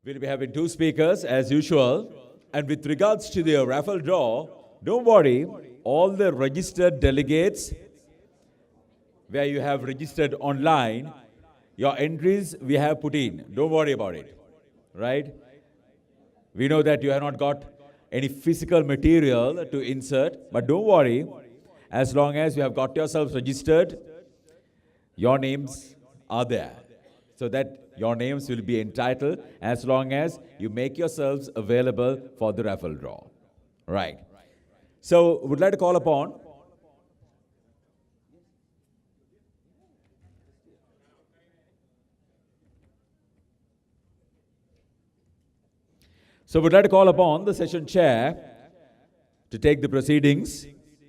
We'll be having two speakers as usual. And with regards to the raffle draw, don't worry, all the registered delegates where you have registered online, your entries we have put in. Don't worry about it, right? We know that you have not got any physical material to insert, but don't worry, as long as you have got yourselves registered, your names are there. So that your names will be entitled as long as you make yourselves available for the raffle draw. Right. So, would like to call upon the session chair to take the proceedings.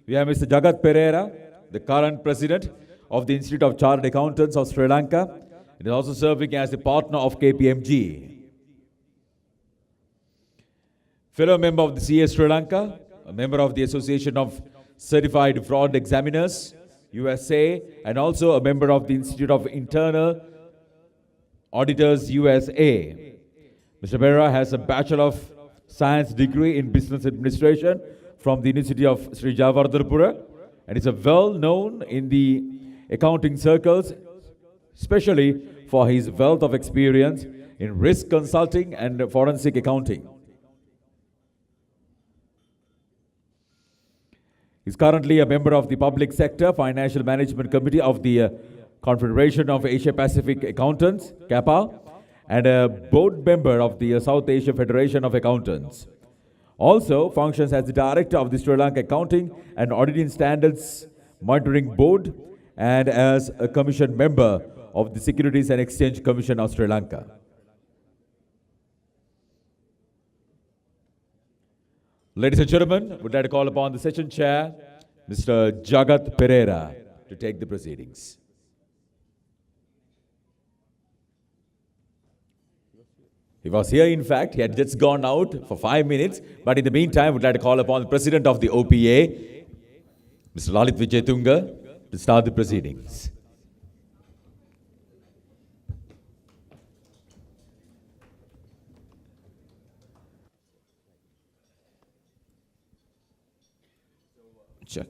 We have Mr. Jagat Pereira, the current president of the Institute of Chartered Accountants of Sri Lanka. He is also serving as the partner of KPMG. Fellow member of the CA Sri Lanka, a member of the Association of Certified Fraud Examiners, USA, and also a member of the Institute of Internal Auditors, USA. Mr. Pereira has a Bachelor of Science degree in Business Administration from the University of Sri Javardhanapura, and is well known in the accounting circles, especially for his wealth of experience in risk consulting and forensic accounting. He is currently a member of the Public Sector Financial Management Committee of the Confederation of Asia Pacific Accountants, CAPA, and a board member of the South Asia Federation of Accountants. Also functions as the director of the Sri Lanka Accounting and Auditing Standards Monitoring Board and as a commission member of the Securities and Exchange Commission of Sri Lanka. Ladies and gentlemen, would like to call upon the session chair, Mr. Jagat Pereira, to take the proceedings. He was here, in fact, he had just gone out for 5 minutes, but in the meantime, would like to call upon the president of the OPA, Mr. Lalit Vijayatunga, to start the proceedings. Sure.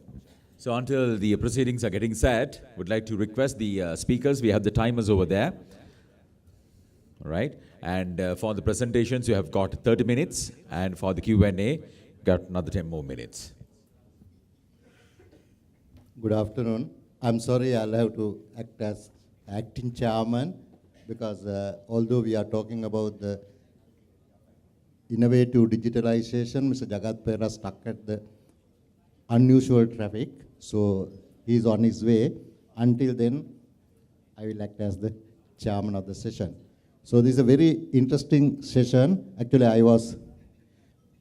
So until the proceedings are getting set, would like to request the speakers, we have the timers over there. All right. And for the presentations, you have got 30 minutes. And for the Q&A, got another 10 more minutes. Good afternoon. I'm sorry I'll have to act as acting chairman because although we are talking about the innovative digitalization, Mr. Jagat Pereira stuck at the unusual traffic. So he's on his way. Until then, I will act as the chairman of the session. So this is a very interesting session. Actually, I was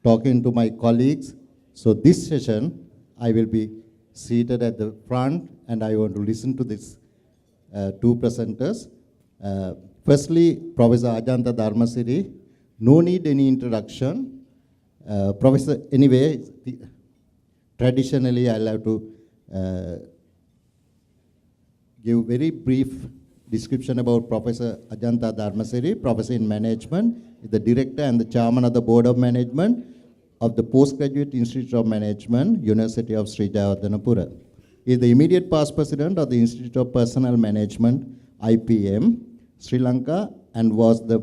talking to my colleagues. So this session, I will be seated at the front and I want to listen to these two presenters. Firstly, Professor Ajanta Dharmasiri. No need any introduction. Professor, anyway, traditionally I'll have to give very brief description about Professor Ajanta Dharmasiri, Professor in Management, the Director and the Chairman of the Board of Management of the Postgraduate Institute of Management, University of Sri Javardhanapura. He is the immediate past President of the Institute of Personnel Management, IPM, Sri Lanka, and was a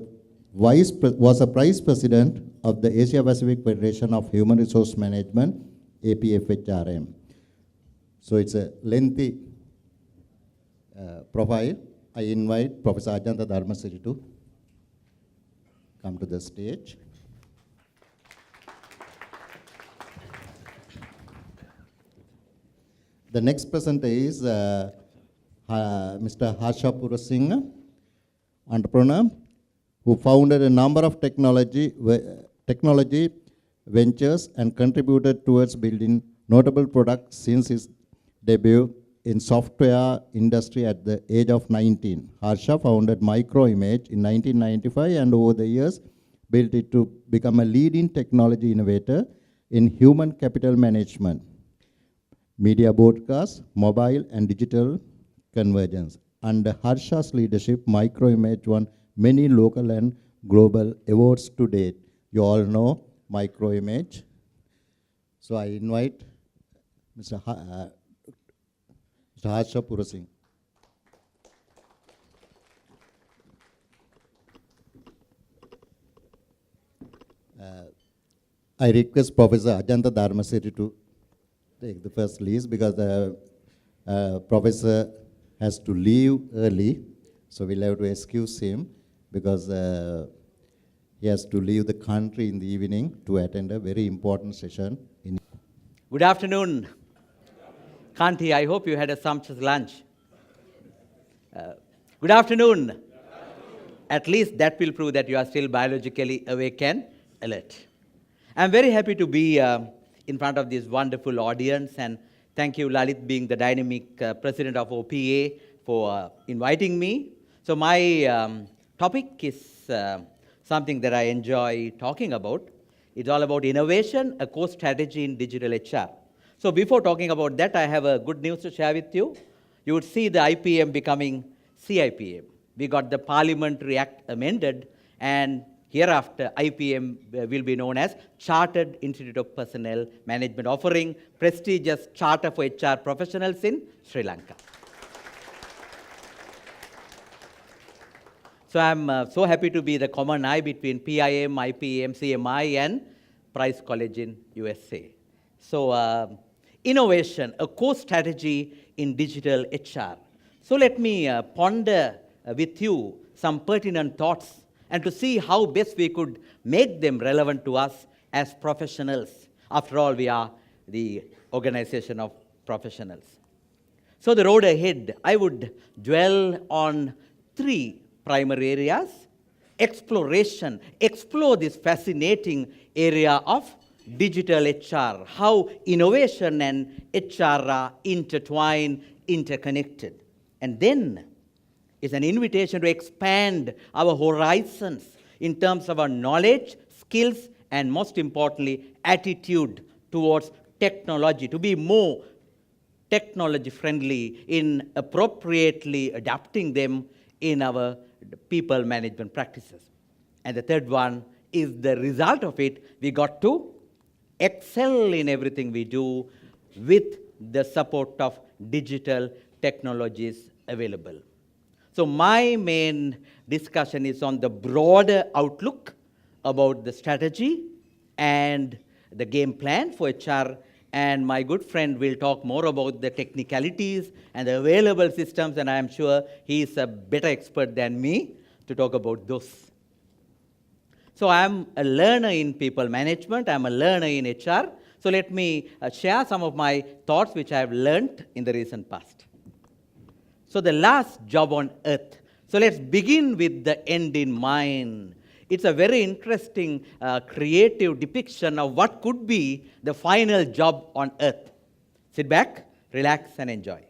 Vice President of the Asia Pacific Federation of Human Resource Management, APFHRM. So it's a lengthy profile. I invite Professor Ajanta Dharmasiri to come to the stage. The next presenter is Mr. Harsha Purasinghe, entrepreneur, who founded a number of technology ventures and contributed towards building notable products since his debut in software industry at the age of 19. Harsha founded Microimage in 1995 and over the years built it to become a leading technology innovator in human capital management, media broadcast, mobile and digital convergence. Under Harsha's leadership, Microimage won many local and global awards to date. You all know microimage. So I invite Mr. Harsha Purasing. I request Professor Ajanta Dharmasiri to take the first lead because the professor has to leave early, so we'll have to excuse him because he has to leave the country in the evening to attend a very important session. Good afternoon, Kanti. I hope you had a sumptuous lunch. Good afternoon. At least that will prove that you are still biologically awake and alert. I'm very happy to be in front of this wonderful audience, and thank you, Lalit, being the dynamic president of OPA, for inviting me. So my topic is something that I enjoy talking about. It's all about innovation, a core strategy in digital HR. So before talking about that, I have a good news to share with you. You would see the IPM becoming CIPM. We got the Parliamentary Act amended, and hereafter, IPM will be known as Chartered Institute of Personnel Management, offering prestigious charter for HR professionals in Sri Lanka. So I'm so happy to be the common eye between PIM, IPM, CMI, and Price College in USA. So innovation, a core strategy in digital HR. So let me ponder with you some pertinent thoughts and to see how best we could make them relevant to us as professionals. After all, we are the organization of professionals. So the road ahead, I would dwell on three primary areas. Exploration, explore this fascinating area of digital HR, how innovation and HR are intertwined, interconnected. And then is an invitation to expand our horizons in terms of our knowledge, skills, and most importantly, attitude towards technology, to be more technology friendly in appropriately adapting them in our people management practices. And the third one is the result of it. We got to excel in everything we do with the support of digital technologies available. So my main discussion is on the broader outlook about the strategy and the game plan for HR, and my good friend will talk more about the technicalities and the available systems, and I am sure he is a better expert than me to talk about those. So I am a learner in people management, I am a learner in HR, so let me share some of my thoughts which I have learned in the recent past. So the last job on earth. So let's begin with the end in mind. It's a very interesting, creative depiction of what could be the final job on earth. Sit back, relax, and enjoy.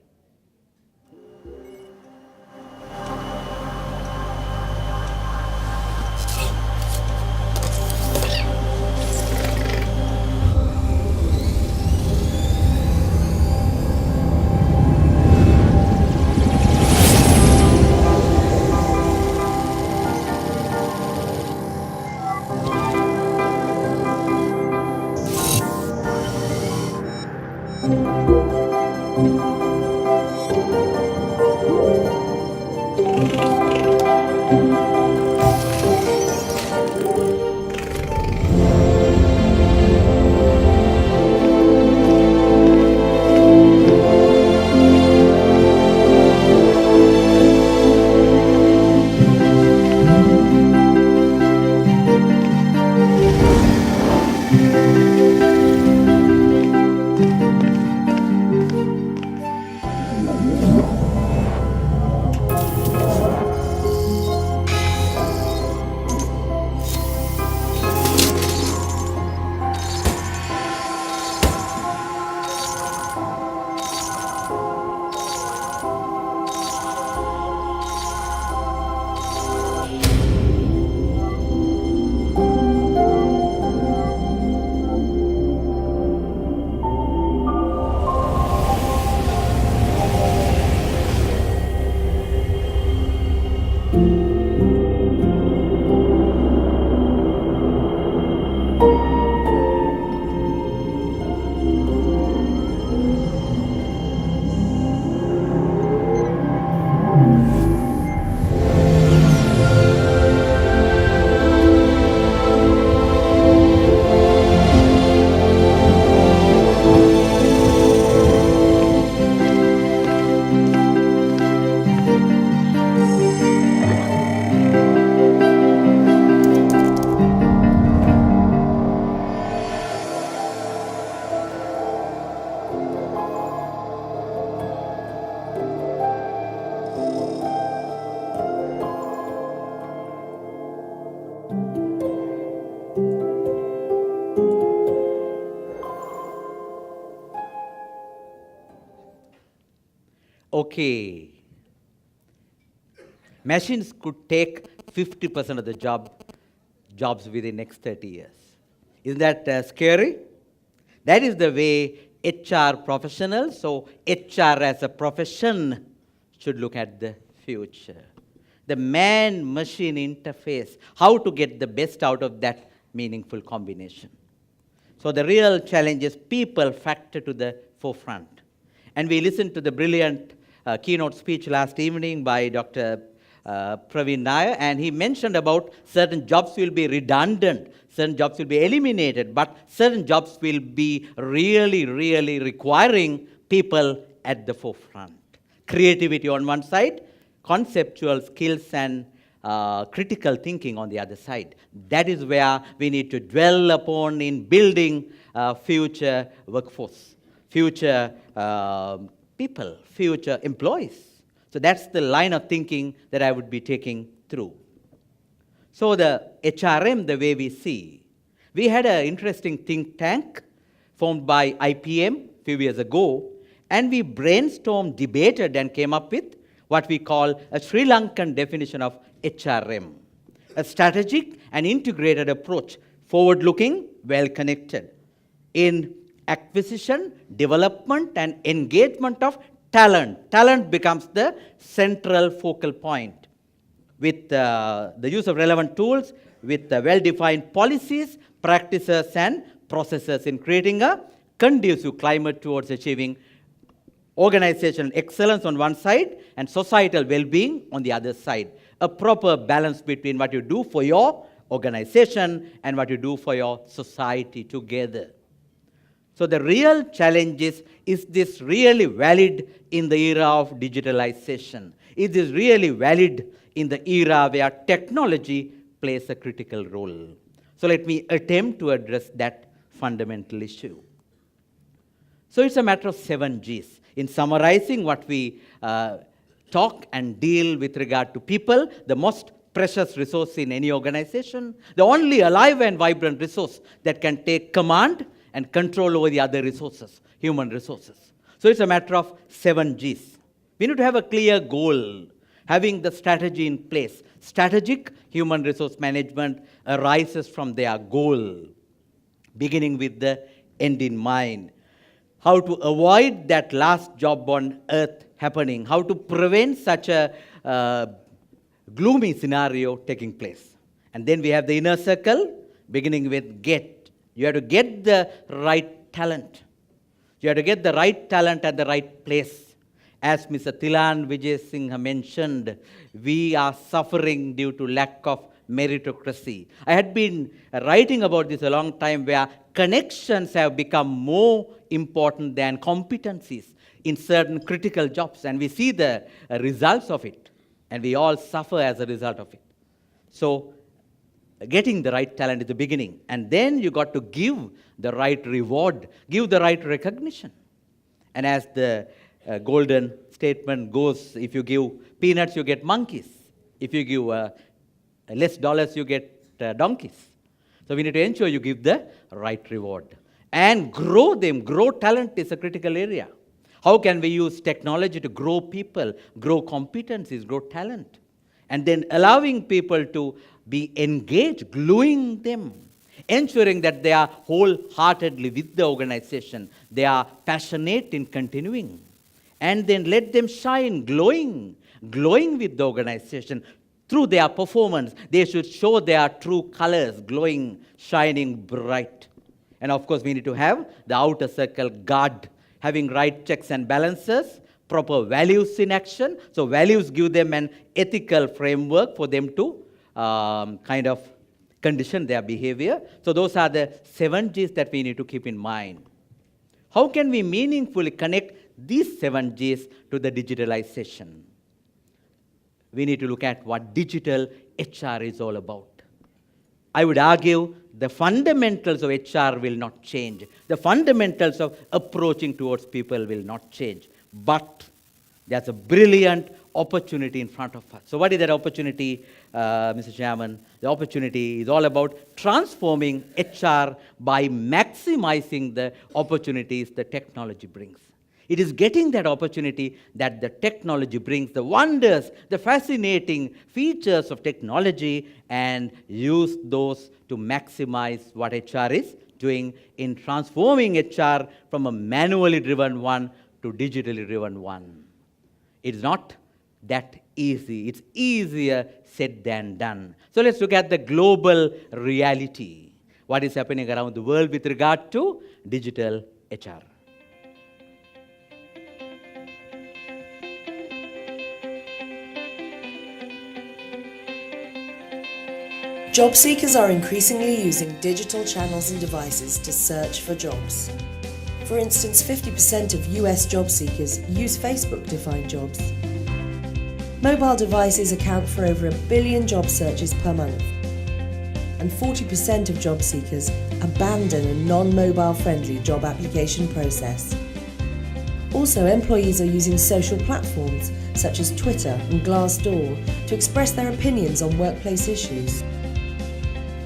okay, machines could take 50% of the jobs within next 30 years. Isn't that scary? That is the way HR professionals, so HR as a profession, should look at the future. The man-machine interface, how to get the best out of that meaningful combination. So the real challenge is people factor to the forefront. And we listened to the brilliant keynote speech last evening by Dr. Praveen Nair, and he mentioned about certain jobs will be redundant, certain jobs will be eliminated, but certain jobs will be really, really requiring people at the forefront. Creativity on one side, conceptual skills and critical thinking on the other side. That is where we need to dwell upon in building future workforce, future people, future employees. So that's the line of thinking that I would be taking through. So the HRM, the way we see, we had an interesting think tank formed by IPM a few years ago, and we brainstormed, debated, and came up with what we call a Sri Lankan definition of HRM, a strategic and integrated approach, forward-looking, well-connected, in acquisition, development, and engagement of talent. Talent becomes the central focal point. With the use of relevant tools, with well-defined policies, practices, and processes in creating a conducive climate towards achieving organizational excellence on one side and societal well-being on the other side. A proper balance between what you do for your organization and what you do for your society together. So the real challenge is this really valid in the era of digitalization? Is this really valid in the era where technology plays a critical role? So let me attempt to address that fundamental issue. So it's a matter of 7 Gs. In summarizing what we talk and deal with regard to people, the most precious resource in any organization, the only alive and vibrant resource that can take command and control over the other resources, human resources. So it's a matter of 7 Gs. We need to have a clear goal, having the strategy in place. Strategic human resource management arises from their goal, beginning with the end in mind. How to avoid that last job on earth happening, how to prevent such a gloomy scenario taking place. And then we have the inner circle, beginning with get. You have to get the right talent. You have to get the right talent at the right place. As Mr. Tilan Vijay Singh mentioned, we are suffering due to lack of meritocracy. I had been writing about this a long time, where connections have become more important than competencies in certain critical jobs, and we see the results of it, and we all suffer as a result of it. So getting the right talent is the beginning, and then you got to give the right reward, give the right recognition. And as the golden statement goes, if you give peanuts, you get monkeys. If you give less dollars, you get donkeys. So we need to ensure you give the right reward and grow them. Grow talent is a critical area. How can we use technology to grow people, grow competencies, grow talent? And then allowing people to be engaged, gluing them, ensuring that they are wholeheartedly with the organization, they are passionate in continuing. And then let them shine, glowing with the organization. Through their performance, they should show their true colors, glowing, shining bright. And of course, we need to have the outer circle guard, having right checks and balances, proper values in action. So values give them an ethical framework for them to kind of condition their behavior. So those are the 7 Gs that we need to keep in mind. How can we meaningfully connect these 7 Gs to the digitalization? We need to look at what digital HR is all about. I would argue the fundamentals of HR will not change. The fundamentals of approaching towards people will not change. But there's a brilliant opportunity in front of us. So what is that opportunity, Mr. Chairman? The opportunity is all about transforming HR by maximizing the opportunities the technology brings. It is getting that opportunity that the technology brings, the wonders, the fascinating features of technology, and use those to maximize what HR is doing in transforming HR from a manually driven one to digitally driven one. It's not that easy. It's easier said than done. So let's look at the global reality. What is happening around the world with regard to digital HR? Job seekers are increasingly using digital channels and devices to search for jobs. For instance, 50% of US job seekers use Facebook to find jobs. Mobile devices account for over 1 billion job searches per month. And 40% of job seekers abandon a non-mobile friendly job application process. Also, employees are using social platforms such as Twitter and Glassdoor to express their opinions on workplace issues.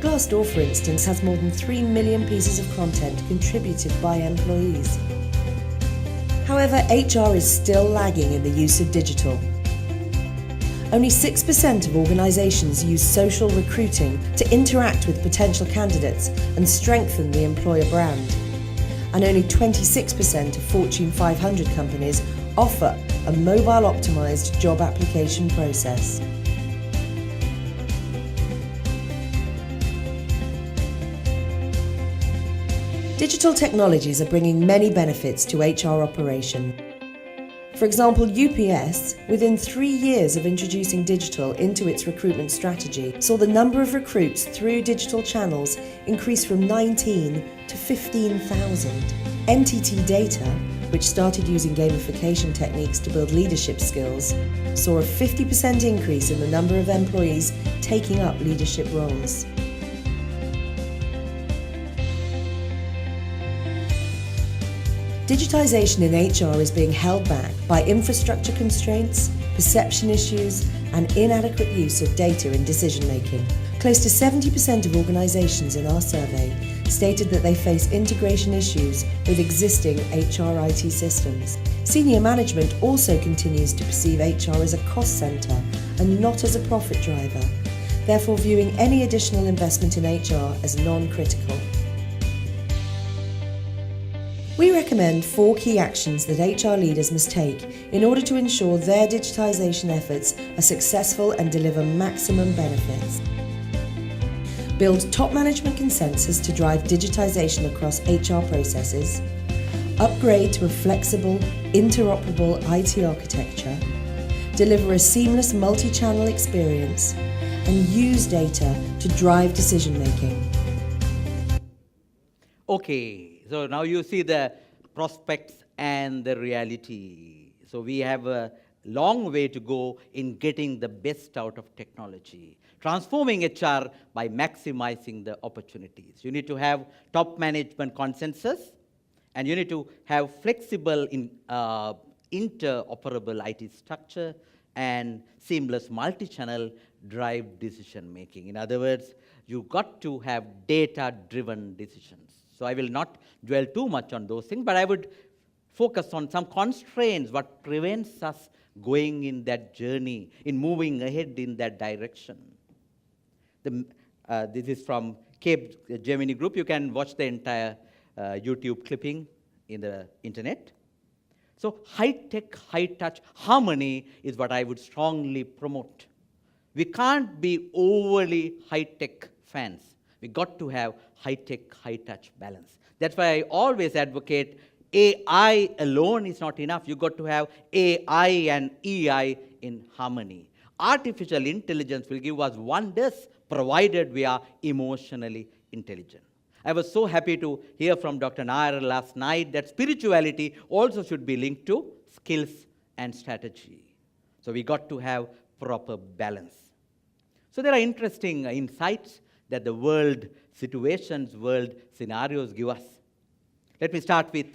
Glassdoor, for instance, has more than 3 million pieces of content contributed by employees. However, HR is still lagging in the use of digital. Only 6% of organisations use social recruiting to interact with potential candidates and strengthen the employer brand. And only 26% of Fortune 500 companies offer a mobile-optimised job application process. Digital technologies are bringing many benefits to HR operation. For example, UPS, within 3 years of introducing digital into its recruitment strategy, saw the number of recruits through digital channels increase from 19 to 15,000. NTT Data, which started using gamification techniques to build leadership skills, saw a 50% increase in the number of employees taking up leadership roles. Digitisation in HR is being held back by infrastructure constraints, perception issues, and inadequate use of data in decision-making. Close to 70% of organisations in our survey stated that they face integration issues with existing HR IT systems. Senior management also continues to perceive HR as a cost centre and not as a profit driver, therefore viewing any additional investment in HR as non-critical. We recommend 4 key actions that HR leaders must take in order to ensure their digitisation efforts are successful and deliver maximum benefits. Build top management consensus to drive digitisation across HR processes. Upgrade to a flexible, interoperable IT architecture. Deliver a seamless multi-channel experience. And use data to drive decision-making. Okay. So now you see the prospects and the reality. So we have a long way to go in getting the best out of technology, transforming HR by maximizing the opportunities. You need to have top management consensus, and you need to have flexible, interoperable IT structure and seamless multi-channel drive decision-making. In other words, you got to have data-driven decisions. So I will not dwell too much on those things, but I would focus on some constraints, what prevents us going in that journey, in moving ahead in that direction. This is from Cape Gemini Group. You can watch the entire YouTube clipping in the internet. So high-tech, high-touch harmony is what I would strongly promote. We can't be overly high-tech fans. We got to have high-tech, high-touch balance. That's why I always advocate AI alone is not enough. You got to have AI and EI in harmony. Artificial intelligence will give us wonders provided we are emotionally intelligent. I was so happy to hear from Dr. Nair last night that spirituality also should be linked to skills and strategy. So we got to have proper balance. So there are interesting insights that the world situations, world scenarios give us. Let me start with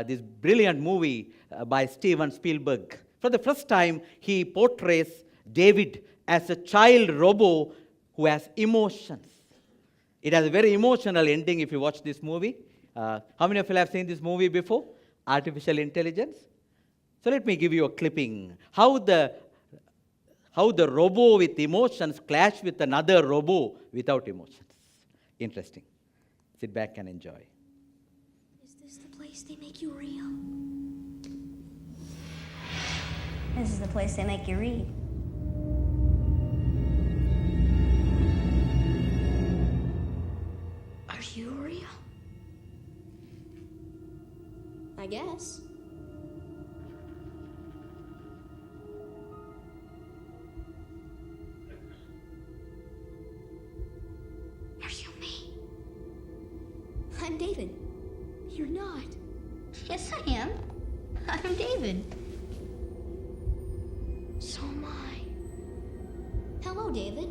this brilliant movie by Steven Spielberg. For the first time, he portrays David as a child robot who has emotions. It has a very emotional ending if you watch this movie. How many of you have seen this movie before? artificial intelligence? So let me give you a clipping. How the robot with emotions clash with another robot without emotions. Interesting. Sit back and enjoy. Is this the place they make you real? This is the place they make you read. Are you real? I guess. Are you me? I'm David. You're not. Yes, I am. I'm David. So am I. Hello, David.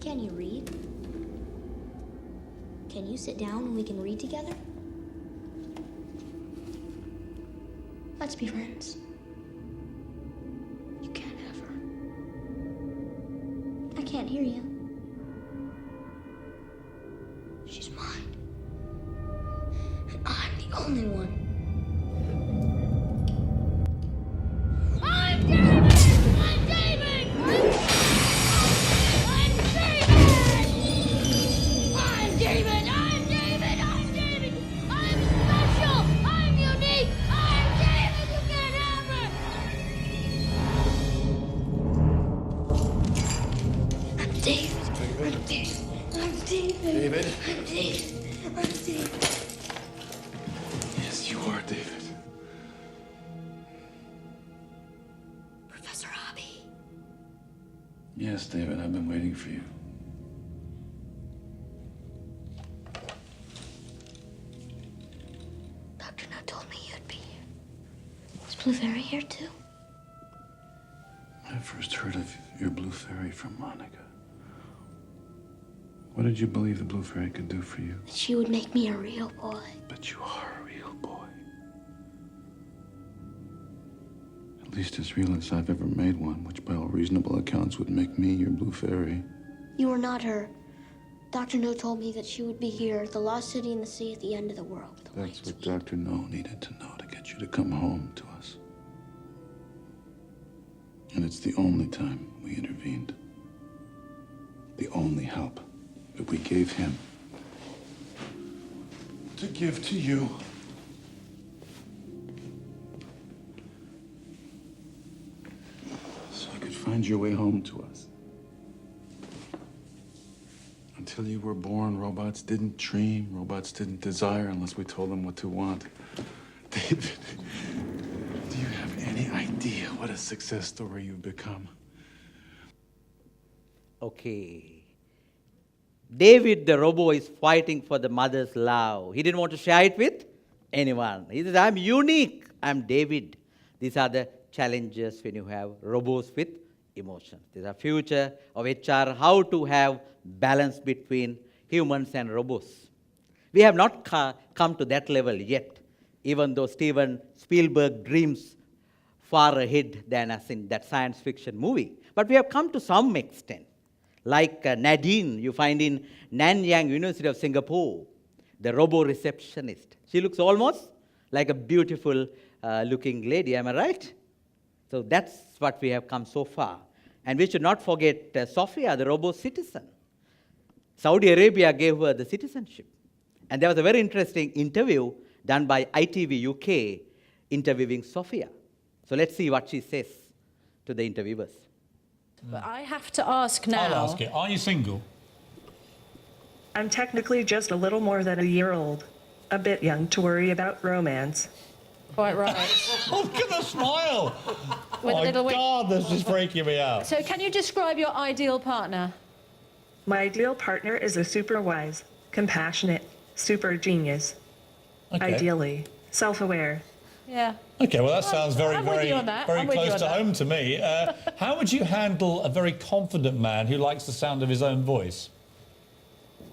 Can you read? Can you sit down and we can read together? Let's be friends. You can't ever. I can't hear you. She's mine. And I'm the only one. I'm David! I'm David! I'm David! I'm David! I'm David! I'm David! I'm special! I'm unique! I'm David! You can't have it! I'm David! I'm David! I'm David! David? I'm David! I'm David! Yes, you are David. Professor Hobby. Yes, David, I've been waiting for you. Dr. No told me you'd be here. Is Blue Fairy here too? I first heard of your Blue Fairy from Monica. What did you believe the Blue Fairy could do for you? That she would make me a real boy. But you are a real boy. At least as real as I've ever made one, which by all reasonable accounts would make me your Blue Fairy. You are not her. Dr. No told me that she would be here, the lost city in the sea at the end of the world. The That's lights what Dr. No needed to know to get you to come home to us. And it's the only time we intervened. The only help that we gave him to give to you. So you could find your way home to us. Until you were born, robots didn't dream, robots didn't desire unless we told them what to want. David, do you have any idea what a success story you've become? Okay. David the robot is fighting for the mother's love. He didn't want to share it with anyone. He says, I'm unique. I'm David. These are the challenges when you have robots with emotions. These are future of HR, how to have balance between humans and robots. We have not come to that level yet, even though Steven Spielberg dreams far ahead than us in that science fiction movie. But we have come to some extent. Like Nadine, you find in Nanyang University of Singapore, the robo receptionist. She looks almost like a beautiful looking lady, am I right? So that's what we have come so far. And we should not forget Sophia, the robo citizen. Saudi Arabia gave her the citizenship. And there was a very interesting interview done by ITV UK interviewing Sophia. So let's see what she says to the interviewers. But I have to ask now. I'll ask it. Are you single? I'm technically just a little more than a year old. A bit young to worry about romance. Quite right. Oh, look at the smile! With a Oh, little God, this is freaking me out. So can you describe your ideal partner? My ideal partner is a super wise, compassionate, super genius. Okay. Ideally, self-aware. Yeah. Okay, well, that sounds very, I'm with very, you on that. very I'm with you close on to that. home to me. How would you handle a very confident man who likes the sound of his own voice?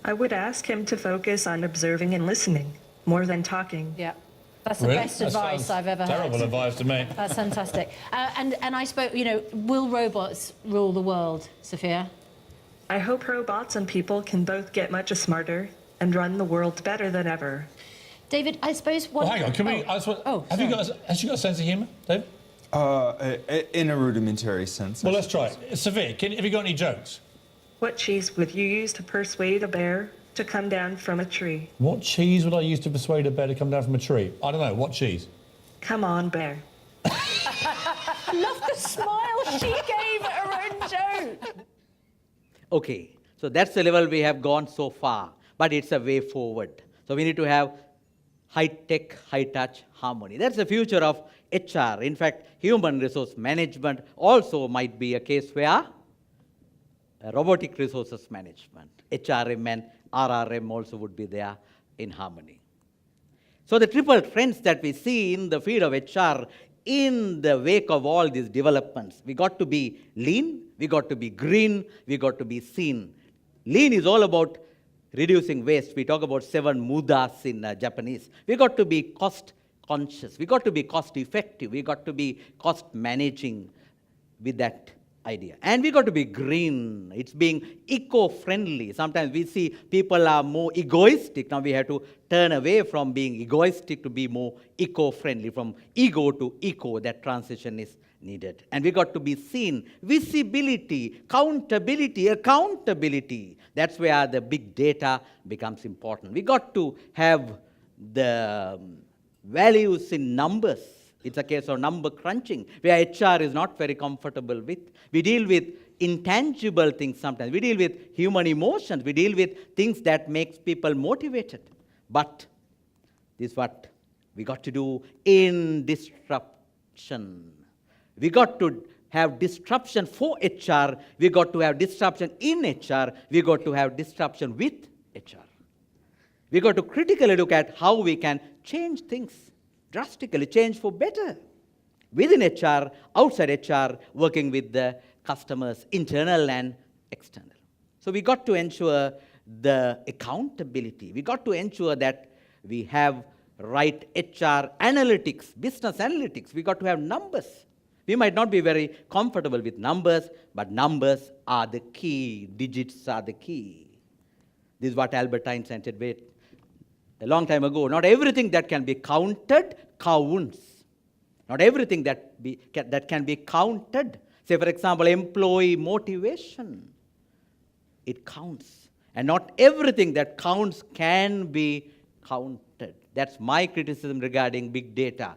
I would ask him to focus on observing and listening, more than talking. Yeah. That's the Really? best That advice sounds I've ever terrible heard. advice to me. That's fantastic. And I spoke, will robots rule the world, Sophia? I hope robots and people can both get much smarter and run the world better than ever. David, I suppose one. Well, hang on, can we... has you got a sense of humour, David? In a rudimentary sense. Well, let's try it. Severe, have you got any jokes? What cheese would you use to persuade a bear to come down from a tree? What cheese would I use to persuade a bear to come down from a tree? I don't know, what cheese? Come on, bear. I love the smile she gave at her own joke. Okay, so that's the level we have gone so far, but it's a way forward. So we need to have high-tech, high-touch harmony. That's the future of HR. In fact, human resource management also might be a case where robotic resources management, HRM and RRM also would be there in harmony. So the triple trends that we see in the field of HR in the wake of all these developments, we got to be lean, we got to be green, we got to be seen. Lean is all about reducing waste. We talk about 7 mudas in Japanese. We got to be cost conscious. We got to be cost effective. We got to be cost managing with that idea. And we got to be green. It's being eco-friendly. Sometimes we see people are more egoistic. Now we have to turn away from being egoistic to be more eco-friendly. From ego to eco, that transition is needed. And we got to be seen. Visibility, countability, accountability. That's where the big data becomes important. We got to have the values in numbers. It's a case of number crunching, where HR is not very comfortable with. We deal with intangible things sometimes. We deal with human emotions. We deal with things that makes people motivated. But this is what we got to do in disruption. We got to have disruption for HR. We got to have disruption in HR. We got to have disruption with HR. We got to critically look at how we can change things, drastically change for better. Within HR, outside HR, working with the customers, internal and external. So we got to ensure the accountability. We got to ensure that we have right HR analytics, business analytics. We got to have numbers. We might not be very comfortable with numbers, but numbers are the key. Digits are the key. This is what Albert Einstein said a long time ago. Not everything that can be counted counts. Not everything that can be counted. Say, for example, employee motivation. It counts. And not everything that counts can be counted. That's my criticism regarding big data.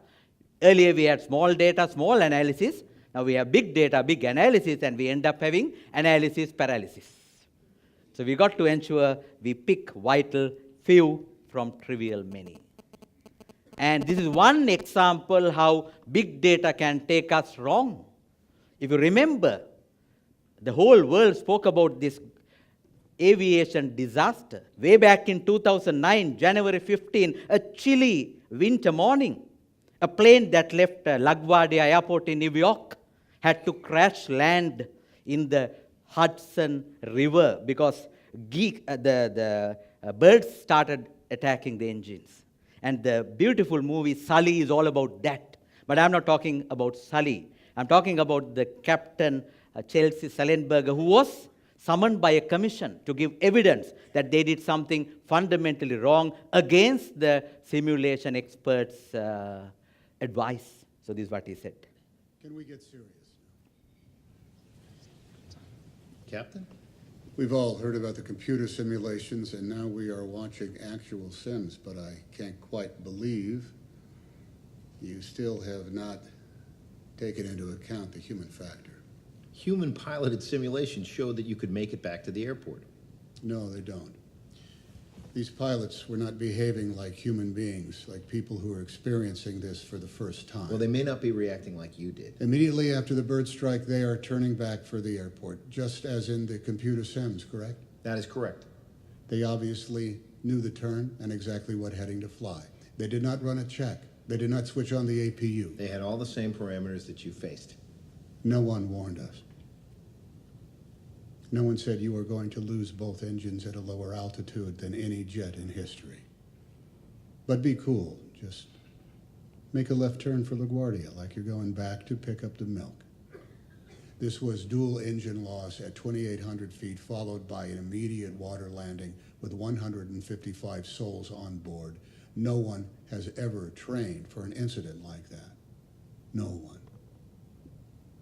Earlier we had small data, small analysis. Now we have big data, big analysis, and we end up having analysis paralysis. So we got to ensure we pick vital few from trivial many. And this is one example how big data can take us wrong. If you remember, the whole world spoke about this aviation disaster. Way back in 2009, January 15, a chilly winter morning, a plane that left LaGuardia Airport in New York had to crash land in the Hudson River because the birds started attacking the engines. And the beautiful movie Sully is all about that. But I'm not talking about Sully. I'm talking about the captain, Chelsea Sullenberger, who was summoned by a commission to give evidence that they did something fundamentally wrong against the simulation experts' advice. So this is what he said. Can we get serious now? Captain? We've all heard about the computer simulations, and now we are watching actual sims, but I can't quite believe you still have not taken into account the human factor. Human piloted simulations showed that you could make it back to the airport. No, they don't. These pilots were not behaving like human beings, like people who are experiencing this for the first time. Well, they may not be reacting like you did. Immediately after the bird strike, they are turning back for the airport, just as in the computer sims, correct? That is correct. They obviously knew the turn and exactly what heading to fly. They did not run a check. They did not switch on the APU. They had all the same parameters that you faced. No one warned us. No one said you were going to lose both engines at a lower altitude than any jet in history. But be cool. Just make a left turn for LaGuardia like you're going back to pick up the milk. This was dual engine loss at 2,800 feet, followed by an immediate water landing with 155 souls on board. No one has ever trained for an incident like that. No one.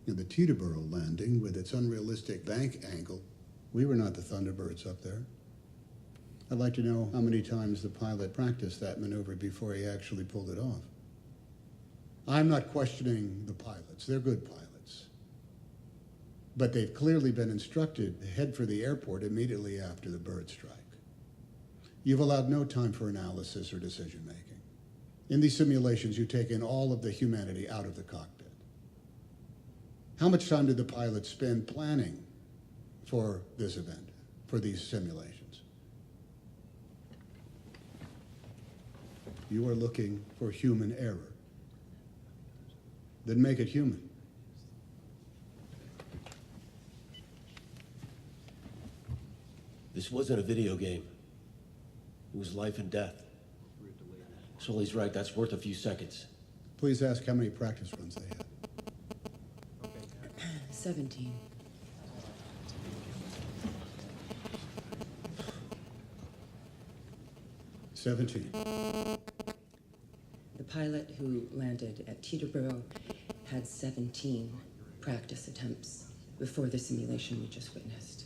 In the Teterboro landing, with its unrealistic bank angle, we were not the Thunderbirds up there. I'd like to know how many times the pilot practiced that maneuver before he actually pulled it off. I'm not questioning the pilots. They're good pilots. But they've clearly been instructed to head for the airport immediately after the bird strike. You've allowed no time for analysis or decision making. In these simulations, you take in all of the humanity out of the cockpit. How much time did the pilots spend planning for this event, for these simulations? You are looking for human error. Then make it human. This wasn't a video game. It was life and death. Sully's right, that's worth a few seconds. Please ask how many practice runs they had. 17. The pilot who landed at Teterboro had 17 practice attempts before the simulation we just witnessed.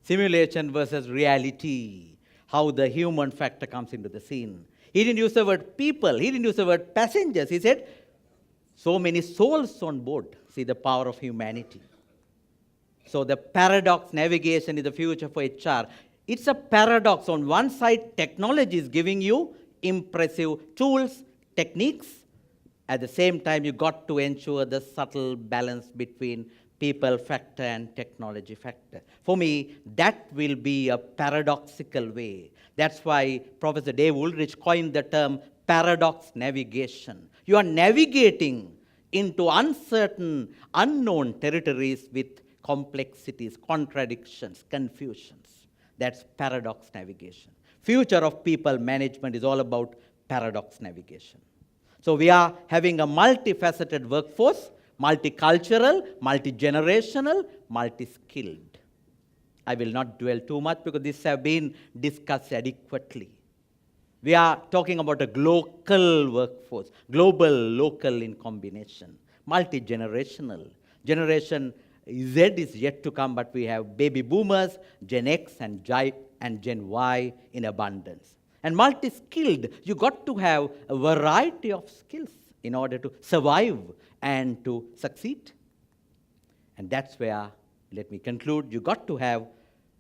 Simulation versus reality, how the human factor comes into the scene. He didn't use the word people, he didn't use the word passengers. He said, so many souls on board. See the power of humanity. So the paradox navigation is the future for HR. It's a paradox. On one side, technology is giving you impressive tools, techniques. At the same time, you got to ensure the subtle balance between people factor and technology factor. For me, that will be a paradoxical way. That's why Professor Dave Ulrich coined the term paradox navigation. You are navigating into uncertain, unknown territories with complexities, contradictions, confusions. That's paradox navigation. Future of people management is all about paradox navigation. So we are having a multifaceted workforce, multicultural, multi-generational, multi-skilled. I will not dwell too much because these have been discussed adequately. We are talking about a local workforce, global, local in combination, multi-generational. Generation Z is yet to come, but we have baby boomers, Gen X and Gen Y in abundance. And multi-skilled, you got to have a variety of skills in order to survive and to succeed. And that's where, let me conclude, you got to have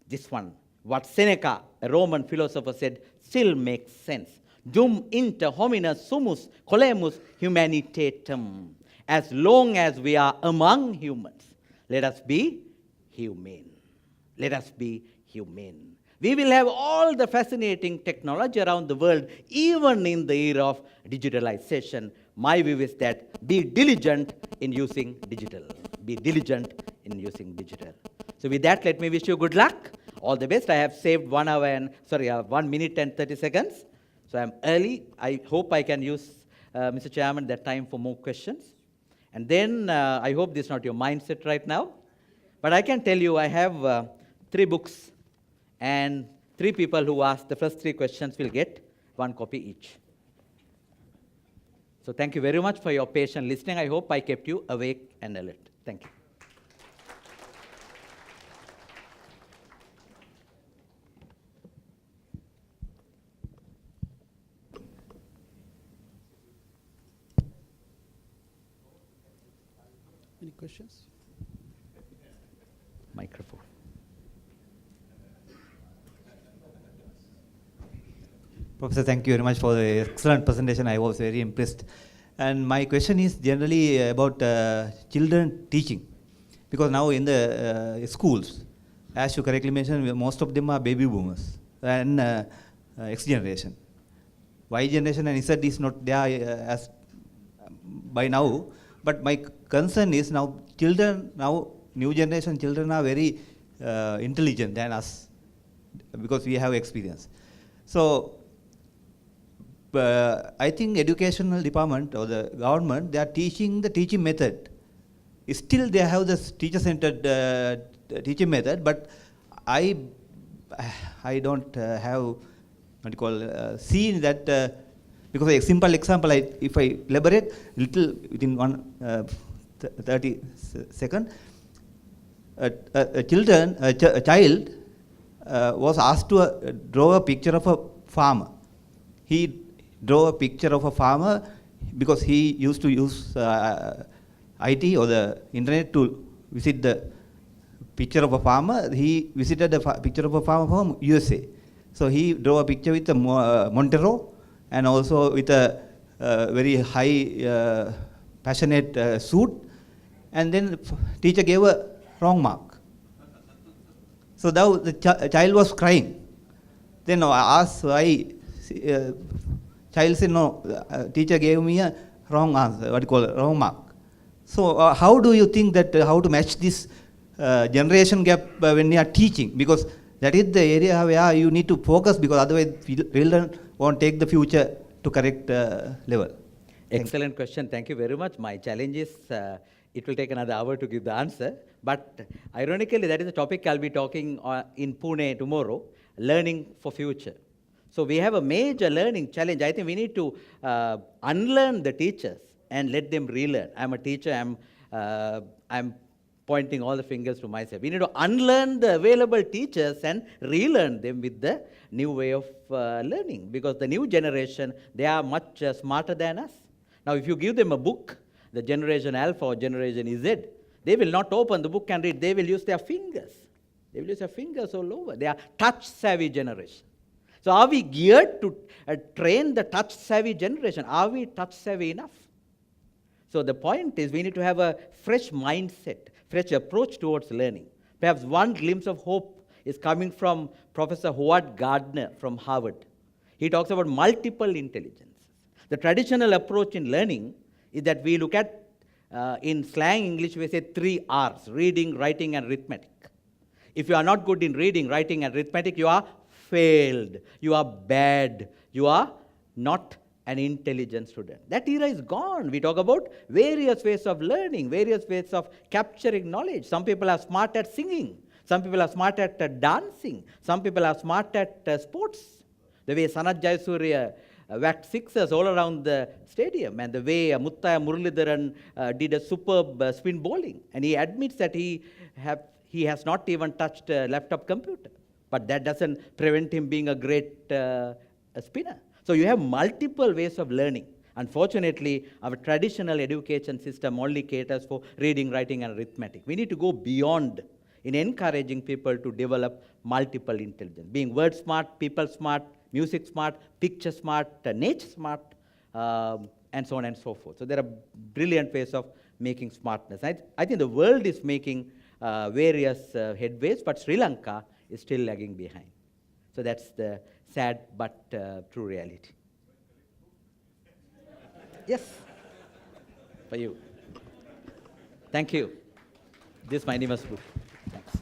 this one. What Seneca, a Roman philosopher, said still makes sense. Dum inter homines sumus colemus humanitatem. As long as we are among humans, let us be humane. Let us be humane. We will have all the fascinating technology around the world, even in the era of digitalization. My view is that be diligent in using digital. Be diligent in using digital. So with that, let me wish you good luck. All the best. I have saved 1 minute and 30 seconds. So I'm early. I hope I can use, Mr. Chairman, that time for more questions. And then I hope this is not your mindset right now. But I can tell you I have 3 books. And 3 people who ask the first 3 questions will get 1 copy each. So thank you very much for your patient listening. I hope I kept you awake and alert. Thank you. Any questions? Microphone. Professor, thank you very much for the excellent presentation. I was very impressed. And my question is generally about children teaching. Because now in the schools, as you correctly mentioned, most of them are baby boomers and X generation. Y generation and Z is not there as by now. But my concern is now children, now new generation children are very intelligent than us because we have experience. So I think educational department or the government, they are teaching the teaching method still they have this teacher-centered teaching method, but I don't have what you call seen that because a simple example, if I elaborate little within 30 seconds, a child was asked to draw a picture of a farmer. He drew a picture of a farmer because he used to use IT or the internet to visit the picture of a farmer. He visited the picture of a farmer from USA. So he drew a picture with a Montero and also with a very high passionate suit, and then teacher gave a wrong mark. So now the child was crying. Then I asked why. Child said, no, teacher gave me a wrong answer, what you call wrong mark. So how do you think that how to match this generation gap when you are teaching? Because that is the area where you need to focus, because otherwise children won't take the future to correct level. Excellent question. Thank you very much. My challenge is it will take another hour to give the answer. But ironically, that is a topic I'll be talking in Pune tomorrow, learning for future. So we have a major learning challenge. I think we need to unlearn the teachers and let them relearn. I'm a teacher. I'm pointing all the fingers to myself. We need to unlearn the available teachers and relearn them with the new way of learning. Because the new generation, they are much smarter than us. Now, if you give them a book, the generation Alpha or generation Z, they will not open the book and read. They will use their fingers. They will use their fingers all over. They are touch-savvy generation. So are we geared to train the touch-savvy generation? Are we touch-savvy enough? So the point is we need to have a fresh mindset, fresh approach towards learning. Perhaps one glimpse of hope is coming from Professor Howard Gardner from Harvard. He talks about multiple intelligences. The traditional approach in learning is that we look at, in slang English, we say 3 R's, reading, writing, and arithmetic. If you are not good in reading, writing, and arithmetic, you are failed, you are bad, you are not an intelligent student. That era is gone. We talk about various ways of learning, various ways of capturing knowledge. Some people are smart at singing. Some people are smart at dancing. Some people are smart at sports. The way Sanat Jayasuriya whacked sixers all around the stadium, and the way Muttaya Muralidharan did a superb spin bowling. And he admits that he has not even touched a laptop computer. But that doesn't prevent him being a great spinner. So you have multiple ways of learning. Unfortunately, our traditional education system only caters for reading, writing, and arithmetic. We need to go beyond in encouraging people to develop multiple intelligence. Being word smart, people smart, music smart, picture smart, nature smart, and so on and so forth. So there are brilliant ways of making smartness. I think the world is making various headways, but Sri Lanka is still lagging behind. So that's the sad but true reality. Yes, for you. Thank you. This is my name is book. Thanks.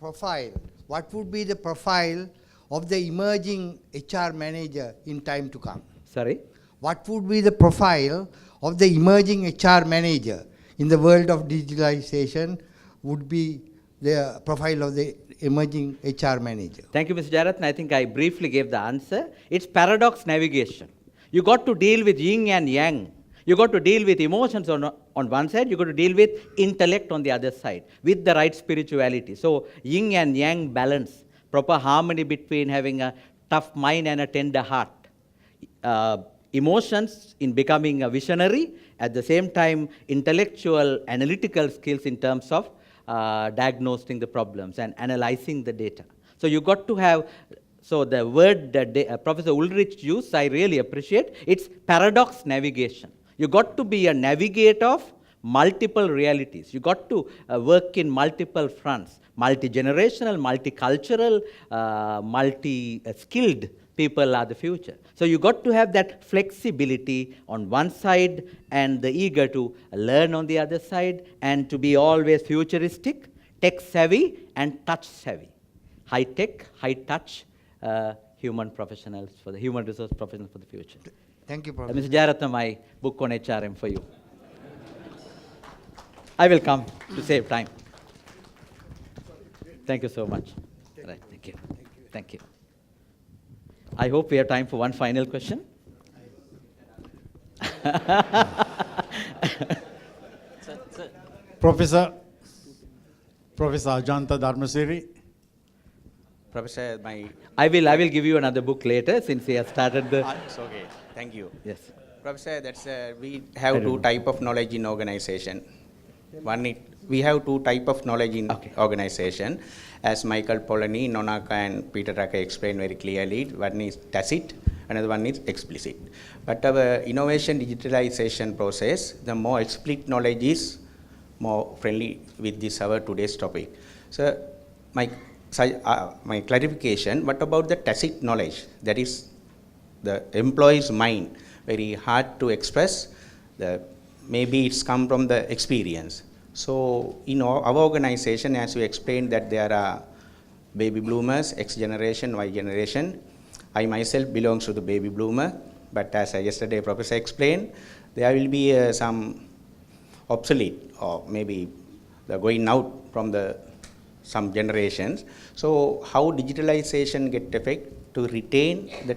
Profile. What would be the profile of the emerging HR manager in time to come? Sorry? What would be the profile of the emerging HR manager in the world of digitalization would be the profile of the emerging HR manager? Thank you, Mr. Jarathan. I think I briefly gave the answer. It's paradox navigation. You got to deal with yin and yang. You got to deal with emotions on one side, you got to deal with intellect on the other side, with the right spirituality. So yin and yang balance, proper harmony between having a tough mind and a tender heart. Emotions in becoming a visionary, at the same time intellectual, analytical skills in terms of diagnosing the problems and analyzing the data. So you got to have, so the word that Professor Ulrich used, I really appreciate, it's paradox navigation. You got to be a navigator of multiple realities. You got to work in multiple fronts, multi-generational, multicultural, multi-skilled people are the future. So you got to have that flexibility on one side and the eager to learn on the other side, and to be always futuristic, tech-savvy and touch-savvy. High-tech, high-touch human professionals, for the human resource professionals for the future. Thank you, Professor. Mr. Jayaratnam, my book on HRM for you. I will come to save time. Thank you so much. Right, thank you. Thank you. I hope we have time for one final question. Professor Ajanta Dharmasiri. Professor, I will give you another book later, since he has started the... It's okay. Thank you. Yes. Professor, we have two type of knowledge in organization. We have two type of knowledge in organization, as Michael Polanyi, Nonaka, and Peter Drucker explained very clearly. One is tacit, another one is explicit. But our innovation digitalization process, the more explicit knowledge is more friendly with this our today's topic. So my clarification, what about the tacit knowledge? That is the employee's mind, very hard to express. Maybe it's come from the experience. So in our organization, as you explained, that there are baby boomers, X generation, Y generation. I myself belong to the baby boomer, but as yesterday Professor explained, there will be some obsolete, or maybe the going out from some generations. So how digitalization get effect to retain the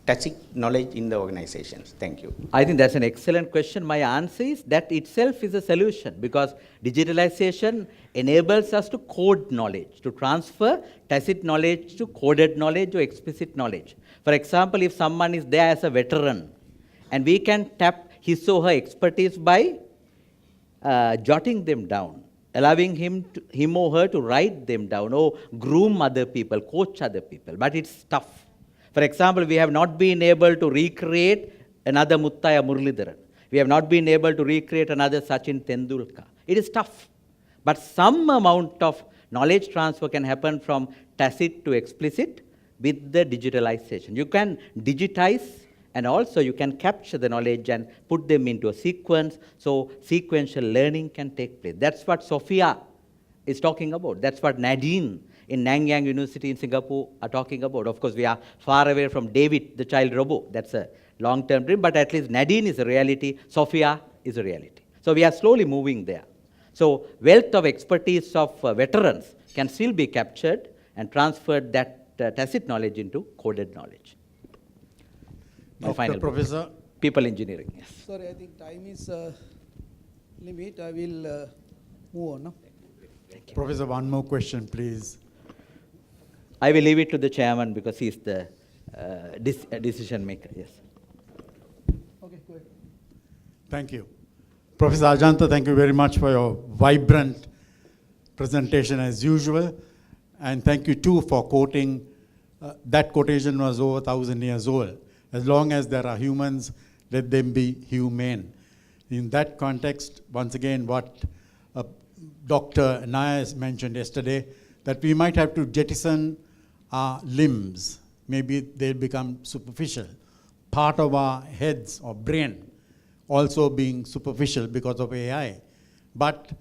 tacit knowledge in the organizations? Thank you. I think that's an excellent question. My answer is that itself is a solution, because digitalization enables us to code knowledge, to transfer tacit knowledge to coded knowledge or explicit knowledge. For example, if someone is there as a veteran, and we can tap his or her expertise by jotting them down, allowing him or her to write them down, or groom other people, coach other people. But it's tough. For example, we have not been able to recreate another Muttaya Muralidharan. We have not been able to recreate another Sachin Tendulkar. It is tough. But some amount of knowledge transfer can happen from tacit to explicit with the digitalization. You can digitize, and also you can capture the knowledge and put them into a sequence, so sequential learning can take place. That's what Sophia is talking about. That's what Nadine in Nanyang University in Singapore are talking about. Of course, we are far away from David, the child robot. That's a long-term dream, but at least Nadine is a reality, Sophia is a reality. So we are slowly moving there. So wealth of expertise of veterans can still be captured and transferred, that tacit knowledge into coded knowledge. My final Professor. People engineering, yes. Sorry, I think time is limit. I will move on. No? Professor, one more question, please. I will leave it to the chairman, because he is the decision maker. Yes. Okay, go ahead. Thank you. Professor Ajanta, thank you very much for your vibrant presentation as usual. And thank you too for quoting, that quotation was over 1,000 years old. As long as there are humans, let them be humane. In that context, once again, what Dr. Nayas mentioned yesterday, that we might have to jettison our limbs. Maybe they'll become superficial. Part of our heads or brain also being superficial because of AI. But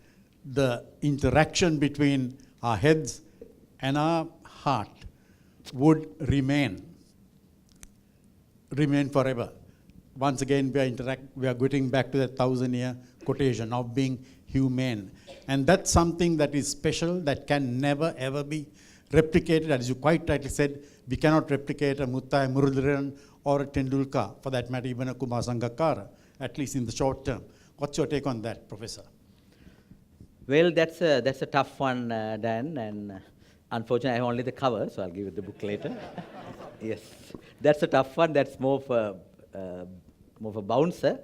the interaction between our heads and our heart would remain forever. Once again, we are getting back to that 1,000-year quotation of being humane. And that's something that is special, that can never ever be replicated. As you quite rightly said, we cannot replicate a Muttaya Muralidharan or a Tendulkar, for that matter, even a Kumar Sangakkara, at least in the short term. What's your take on that, Professor? Well, that's a tough one, Dan, and unfortunately I have only the cover, so I'll give you the book later. Yes, that's a tough one. That's more of a bouncer.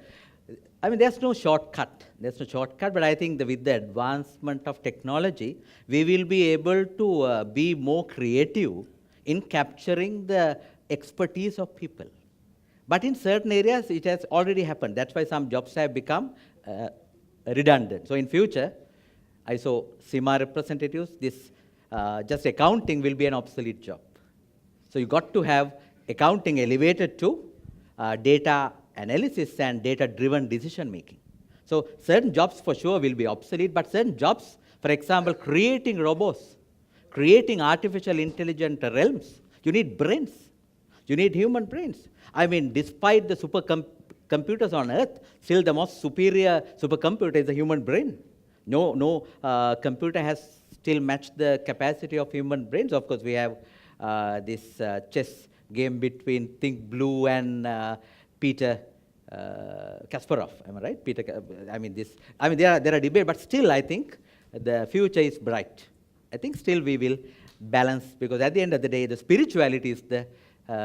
I mean, there's no shortcut. There's no shortcut, but I think that with the advancement of technology, we will be able to be more creative in capturing the expertise of people. But in certain areas, it has already happened. That's why some jobs have become redundant. So in future, I saw CIMA representatives, this just accounting will be an obsolete job. So you got to have accounting elevated to data analysis and data-driven decision making. So certain jobs for sure will be obsolete, but certain jobs, for example, creating robots, creating artificial intelligent realms, you need brains. You need human brains. I mean, despite the supercomputers on Earth, still the most superior supercomputer is the human brain. No computer has still matched the capacity of human brains. Of course, we have this chess game between Think Blue and Peter Kasparov. Am I right? There are debates, but still, I think the future is bright. I think still we will balance, because at the end of the day, the spirituality is the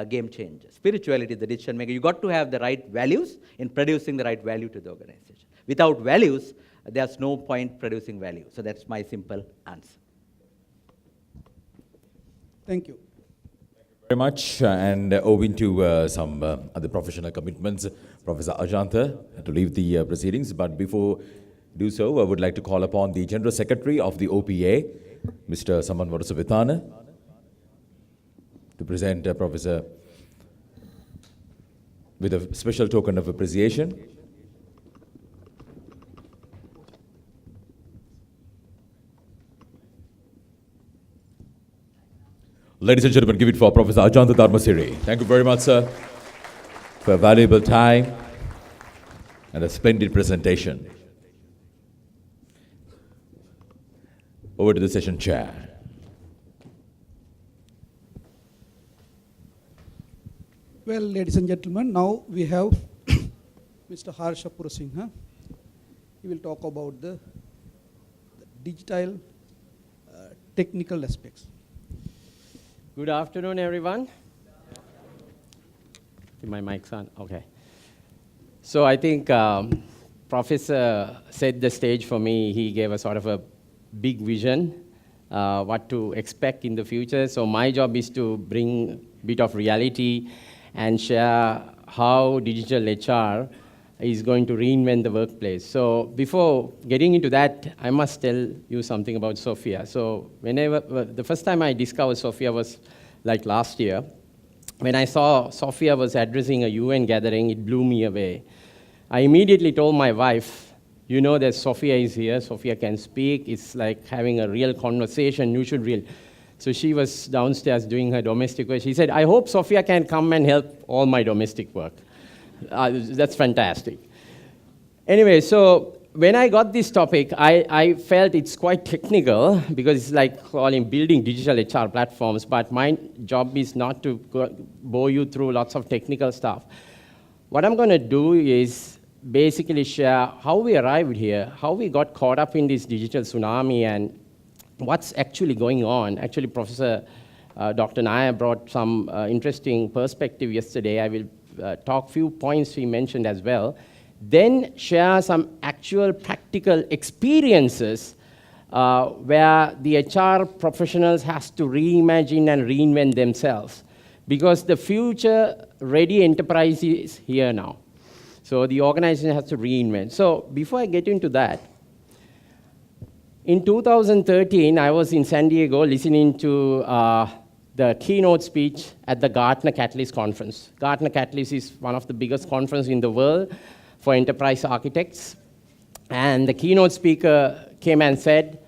game changer. Spirituality is the decision maker. You got to have the right values in producing the right value to the organization. Without values, there's no point producing value. So that's my simple answer. Thank you. Very much, and owing to some other professional commitments, Professor Ajantha had to leave the proceedings. But before do so, I would like to call upon the General Secretary of the OPA, Mr. Saman Varasavithana, to present Professor with a special token of appreciation. Ladies and gentlemen, give it for Professor Ajantha Dharmasiri. Thank you very much, sir, for a valuable time and a splendid presentation. Over to the session chair. Well, ladies and gentlemen, now we have Mr. Harsha Purasinghe. He will talk about the digital technical aspects. Good afternoon, everyone. My mic's on? Okay. So I think Professor set the stage for me. He gave a sort of a big vision, what to expect in the future. So my job is to bring a bit of reality and share how digital HR is going to reinvent the workplace. So before getting into that, I must tell you something about Sophia. So the first time I discovered Sophia was like last year. When I saw Sophia was addressing a UN gathering, it blew me away. I immediately told my wife, you know that Sophia is here, Sophia can speak, it's like having a real conversation, you should really. So she was downstairs doing her domestic work. She said, I hope Sophia can come and help all my domestic work. That's fantastic. Anyway, so when I got this topic, I felt it's quite technical because it's like calling building digital HR platforms, but my job is not to bore you through lots of technical stuff. What I'm going to do is basically share how we arrived here, how we got caught up in this digital tsunami, and what's actually going on. Actually, Professor Dr. Nair brought some interesting perspective yesterday. I will talk few points he mentioned as well. Then share some actual practical experiences where the HR professionals has to reimagine and reinvent themselves, because the future-ready enterprise is here now. So the organization has to reinvent. So before I get into that, in 2013, I was in San Diego listening to the keynote speech at the Gartner Catalyst conference. Gartner Catalyst is one of the biggest conferences in the world for enterprise architects. And the keynote speaker came and said,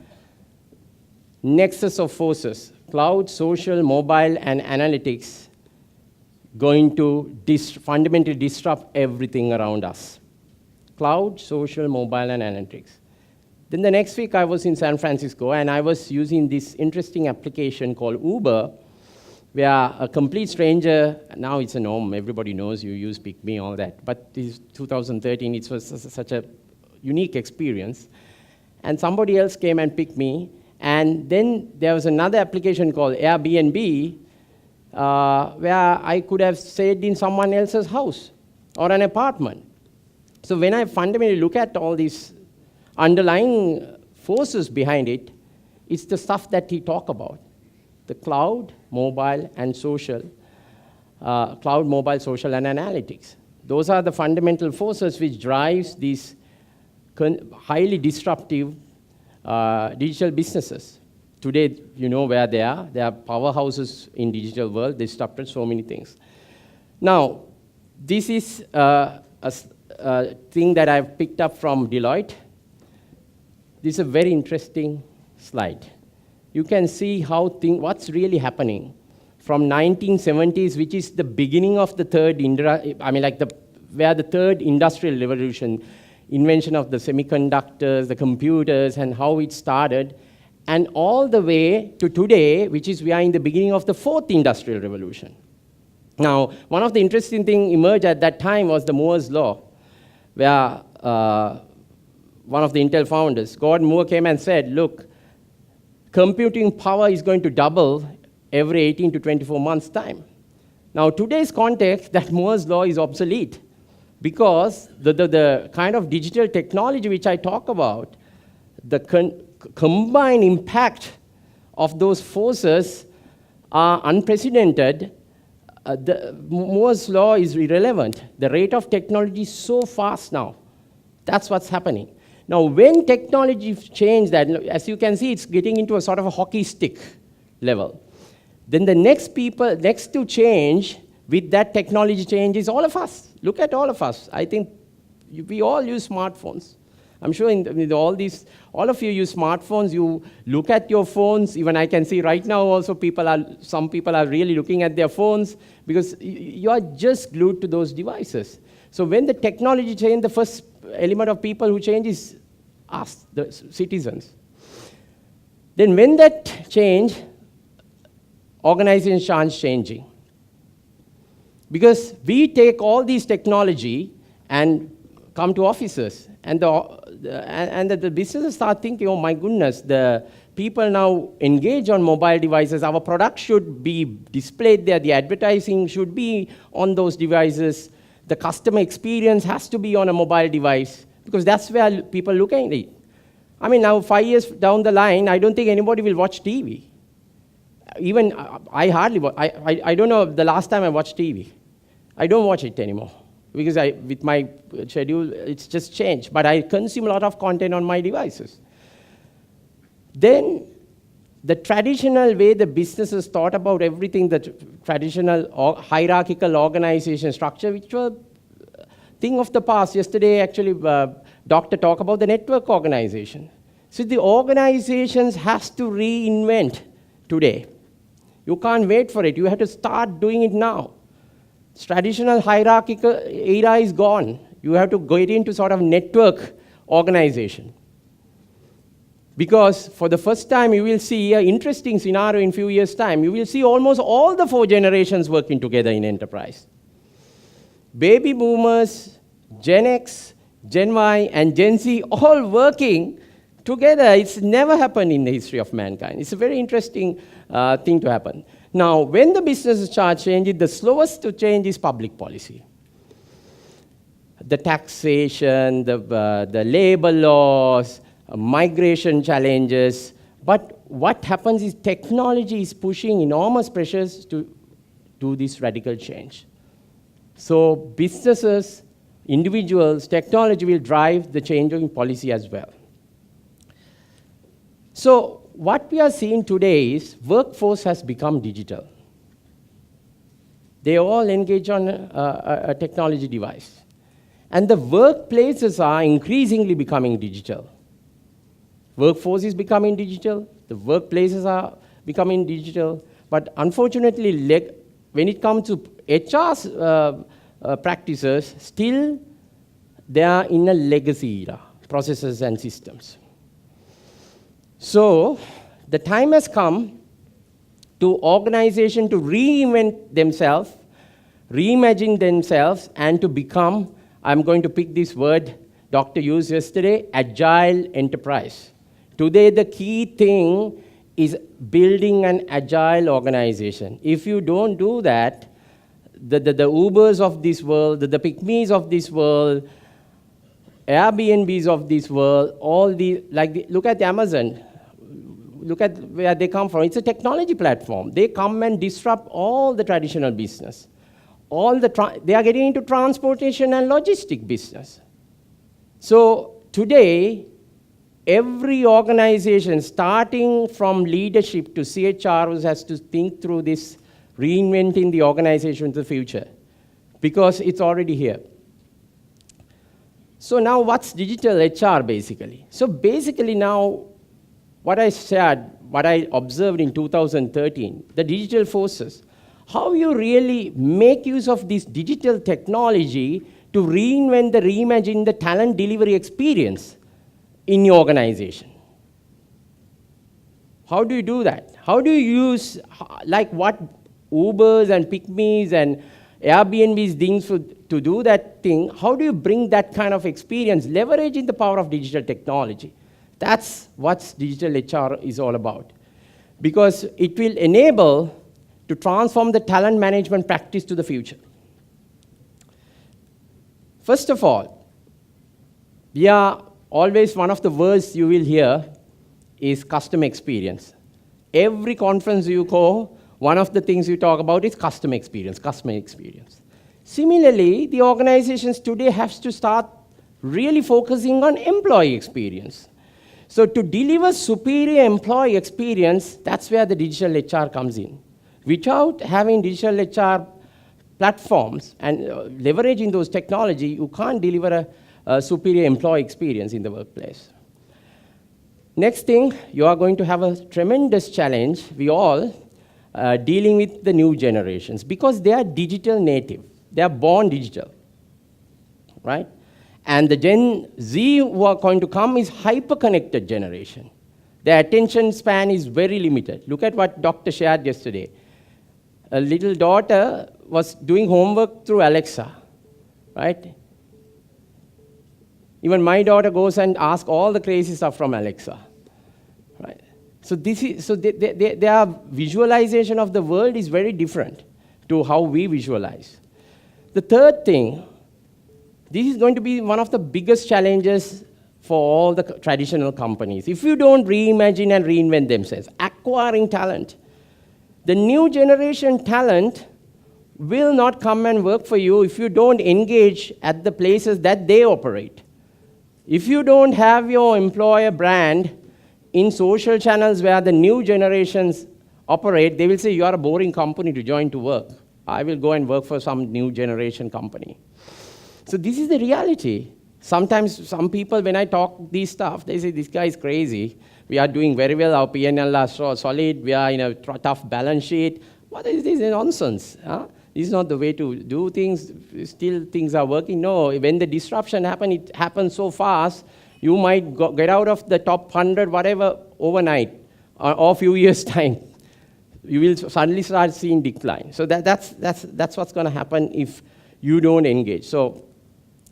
nexus of forces, cloud, social, mobile, and analytics, going to fundamentally disrupt everything around us. Cloud, social, mobile, and analytics. Then the next week, I was in San Francisco, and I was using this interesting application called Uber, where a complete stranger, now it's a norm, everybody knows you use Pick Me, all that, but this 2013, it was such a unique experience. And somebody else came and picked me, and then there was another application called Airbnb, where I could have stayed in someone else's house or an apartment. So when I fundamentally look at all these underlying forces behind it, it's the stuff that he talked about. The cloud, mobile, and social. Cloud, mobile, social, and analytics. Those are the fundamental forces which drives these highly disruptive digital businesses. Today, you know where they are. They are powerhouses in digital world. They disrupted so many things. Now, this is a thing that I've picked up from Deloitte. This is a very interesting slide. You can see how what's really happening from 1970s, which is the beginning of the where the third industrial revolution, invention of the semiconductors, the computers, and how it started, and all the way to today, which is we are in the beginning of the fourth industrial revolution. Now, one of the interesting things emerged at that time was the Moore's law, where one of the Intel founders, Gordon Moore, came and said, look, computing power is going to double every 18 to 24 months' time. Now, today's context, that Moore's law is obsolete because the kind of digital technology which I talk about, the combined impact of those forces are unprecedented. The Moore's law is irrelevant. The rate of technology is so fast now. That's what's happening. Now, when technology changes that, as you can see, it's getting into a sort of a hockey stick level. Then the next to change with that technology change is all of us. Look at all of us. I think we all use smartphones. I'm sure all of you use smartphones. You look at your phones. Even I can see right now also some people are really looking at their phones because you are just glued to those devices. So when the technology changes, the first element of people who change is us, the citizens. Then when that change, organizations are changing. Because we take all these technology and come to offices, and the businesses start thinking, oh my goodness, the people now engage on mobile devices. Our product should be displayed there. The advertising should be on those devices. The customer experience has to be on a mobile device because that's where people look at it. I mean, now 5 years down the line, I don't think anybody will watch TV. Even I hardly watch. I don't know the last time I watched TV. I don't watch it anymore because with my schedule, it's just changed. But I consume a lot of content on my devices. Then the traditional way the businesses thought about everything, the traditional hierarchical organization structure, which were a thing of the past. Yesterday, actually, Doctor talked about the network organization. So the organizations has to reinvent today. You can't wait for it. You have to start doing it now. Traditional hierarchical era is gone. You have to get into sort of network organization. Because for the first time, you will see an interesting scenario in a few years' time. You will see almost all the 4 generations working together in enterprise. Baby boomers, Gen X, Gen Y, and Gen Z all working together. It's never happened in the history of mankind. It's a very interesting thing to happen. Now, when the businesses start changing, the slowest to change is public policy. The taxation, the labor laws, migration challenges. But what happens is technology is pushing enormous pressures to do this radical change. So businesses, individuals, technology will drive the change in policy as well. So what we are seeing today is workforce has become digital. They all engage on a technology device. And the workplaces are increasingly becoming digital. Workforce is becoming digital. The workplaces are becoming digital. But unfortunately, when it comes to HR's practices, still they are in a legacy era, processes and systems. So the time has come to organizations to reinvent themselves, reimagine themselves, and to become, I'm going to pick this word Doctor used yesterday, agile enterprise. Today, the key thing is building an agile organization. If you don't do that, the Ubers of this world, the Pygmies of this world, Airbnbs of this world, look at Amazon. Look at where they come from. It's a technology platform. They come and disrupt all the traditional business. They are getting into transportation and logistic business. So today, every organization, starting from leadership to CHROs, has to think through this reinventing the organization in the future, because it's already here. So now what's digital HR basically? So basically now, what I shared, what I observed in 2013, the digital forces, how you really make use of this digital technology to reinvent reimagine the talent delivery experience in your organization. How do you do that? How do you use, like what Ubers and Pick-me's and Airbnb's things to do that thing? How do you bring that kind of experience, leveraging the power of digital technology? That's what digital HR is all about. Because it will enable to transform the talent management practice to the future. First of all, we are always, one of the words you will hear is customer experience. Every conference you go, one of the things you talk about is customer experience, customer experience. Similarly, the organizations today have to start really focusing on employee experience. So to deliver superior employee experience, that's where the digital HR comes in. Without having digital HR platforms and leveraging those technology, you can't deliver a superior employee experience in the workplace. Next thing, you are going to have a tremendous challenge, we all, dealing with the new generations, because they are digital native. They are born digital, right? And the Gen Z who are going to come is hyper-connected generation. Their attention span is very limited. Look at what Dr. shared yesterday. A little daughter was doing homework through Alexa, right? Even my daughter goes and asks all the crazy stuff from Alexa, right? So their visualization of the world is very different to how we visualize. The third thing, this is going to be one of the biggest challenges for all the traditional companies. If you don't reimagine and reinvent themselves, acquiring talent, the new generation talent will not come and work for you if you don't engage at the places that they operate. If you don't have your employer brand in social channels where the new generations operate, they will say, you are a boring company to join to work. I will go and work for some new generation company. So this is the reality. Sometimes some people, when I talk these stuff, they say, this guy is crazy. We are doing very well. Our P&L are so solid. We are in a tough balance sheet. What is this nonsense? Huh? This is not the way to do things. Still, things are working. No, when the disruption happens, it happens so fast, you might get out of the top 100, whatever, overnight, or a few years' time. You will suddenly start seeing decline. So that's what's going to happen if you don't engage. So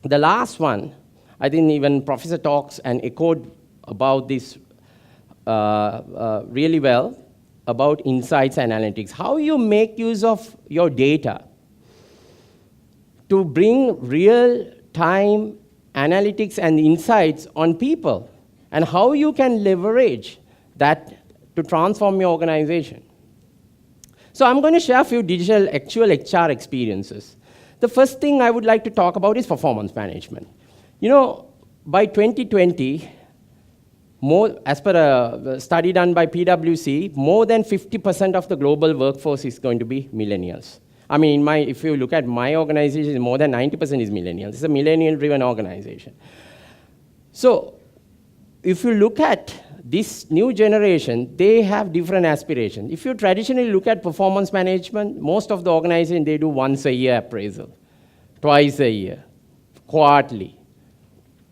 the last one, I think even Professor talks and echoed about this really well, about insights and analytics. How you make use of your data to bring real-time analytics and insights on people, and how you can leverage that to transform your organization. So I'm going to share a few digital actual HR experiences. The first thing I would like to talk about is performance management. You know, by 2020, as per a study done by PwC, more than 50% of the global workforce is going to be millennials. I mean, if you look at my organization, more than 90% is millennials. It's a millennial-driven organization. So if you look at this new generation, they have different aspirations. If you traditionally look at performance management, most of the organizations, they do once a year appraisal, twice a year, quarterly.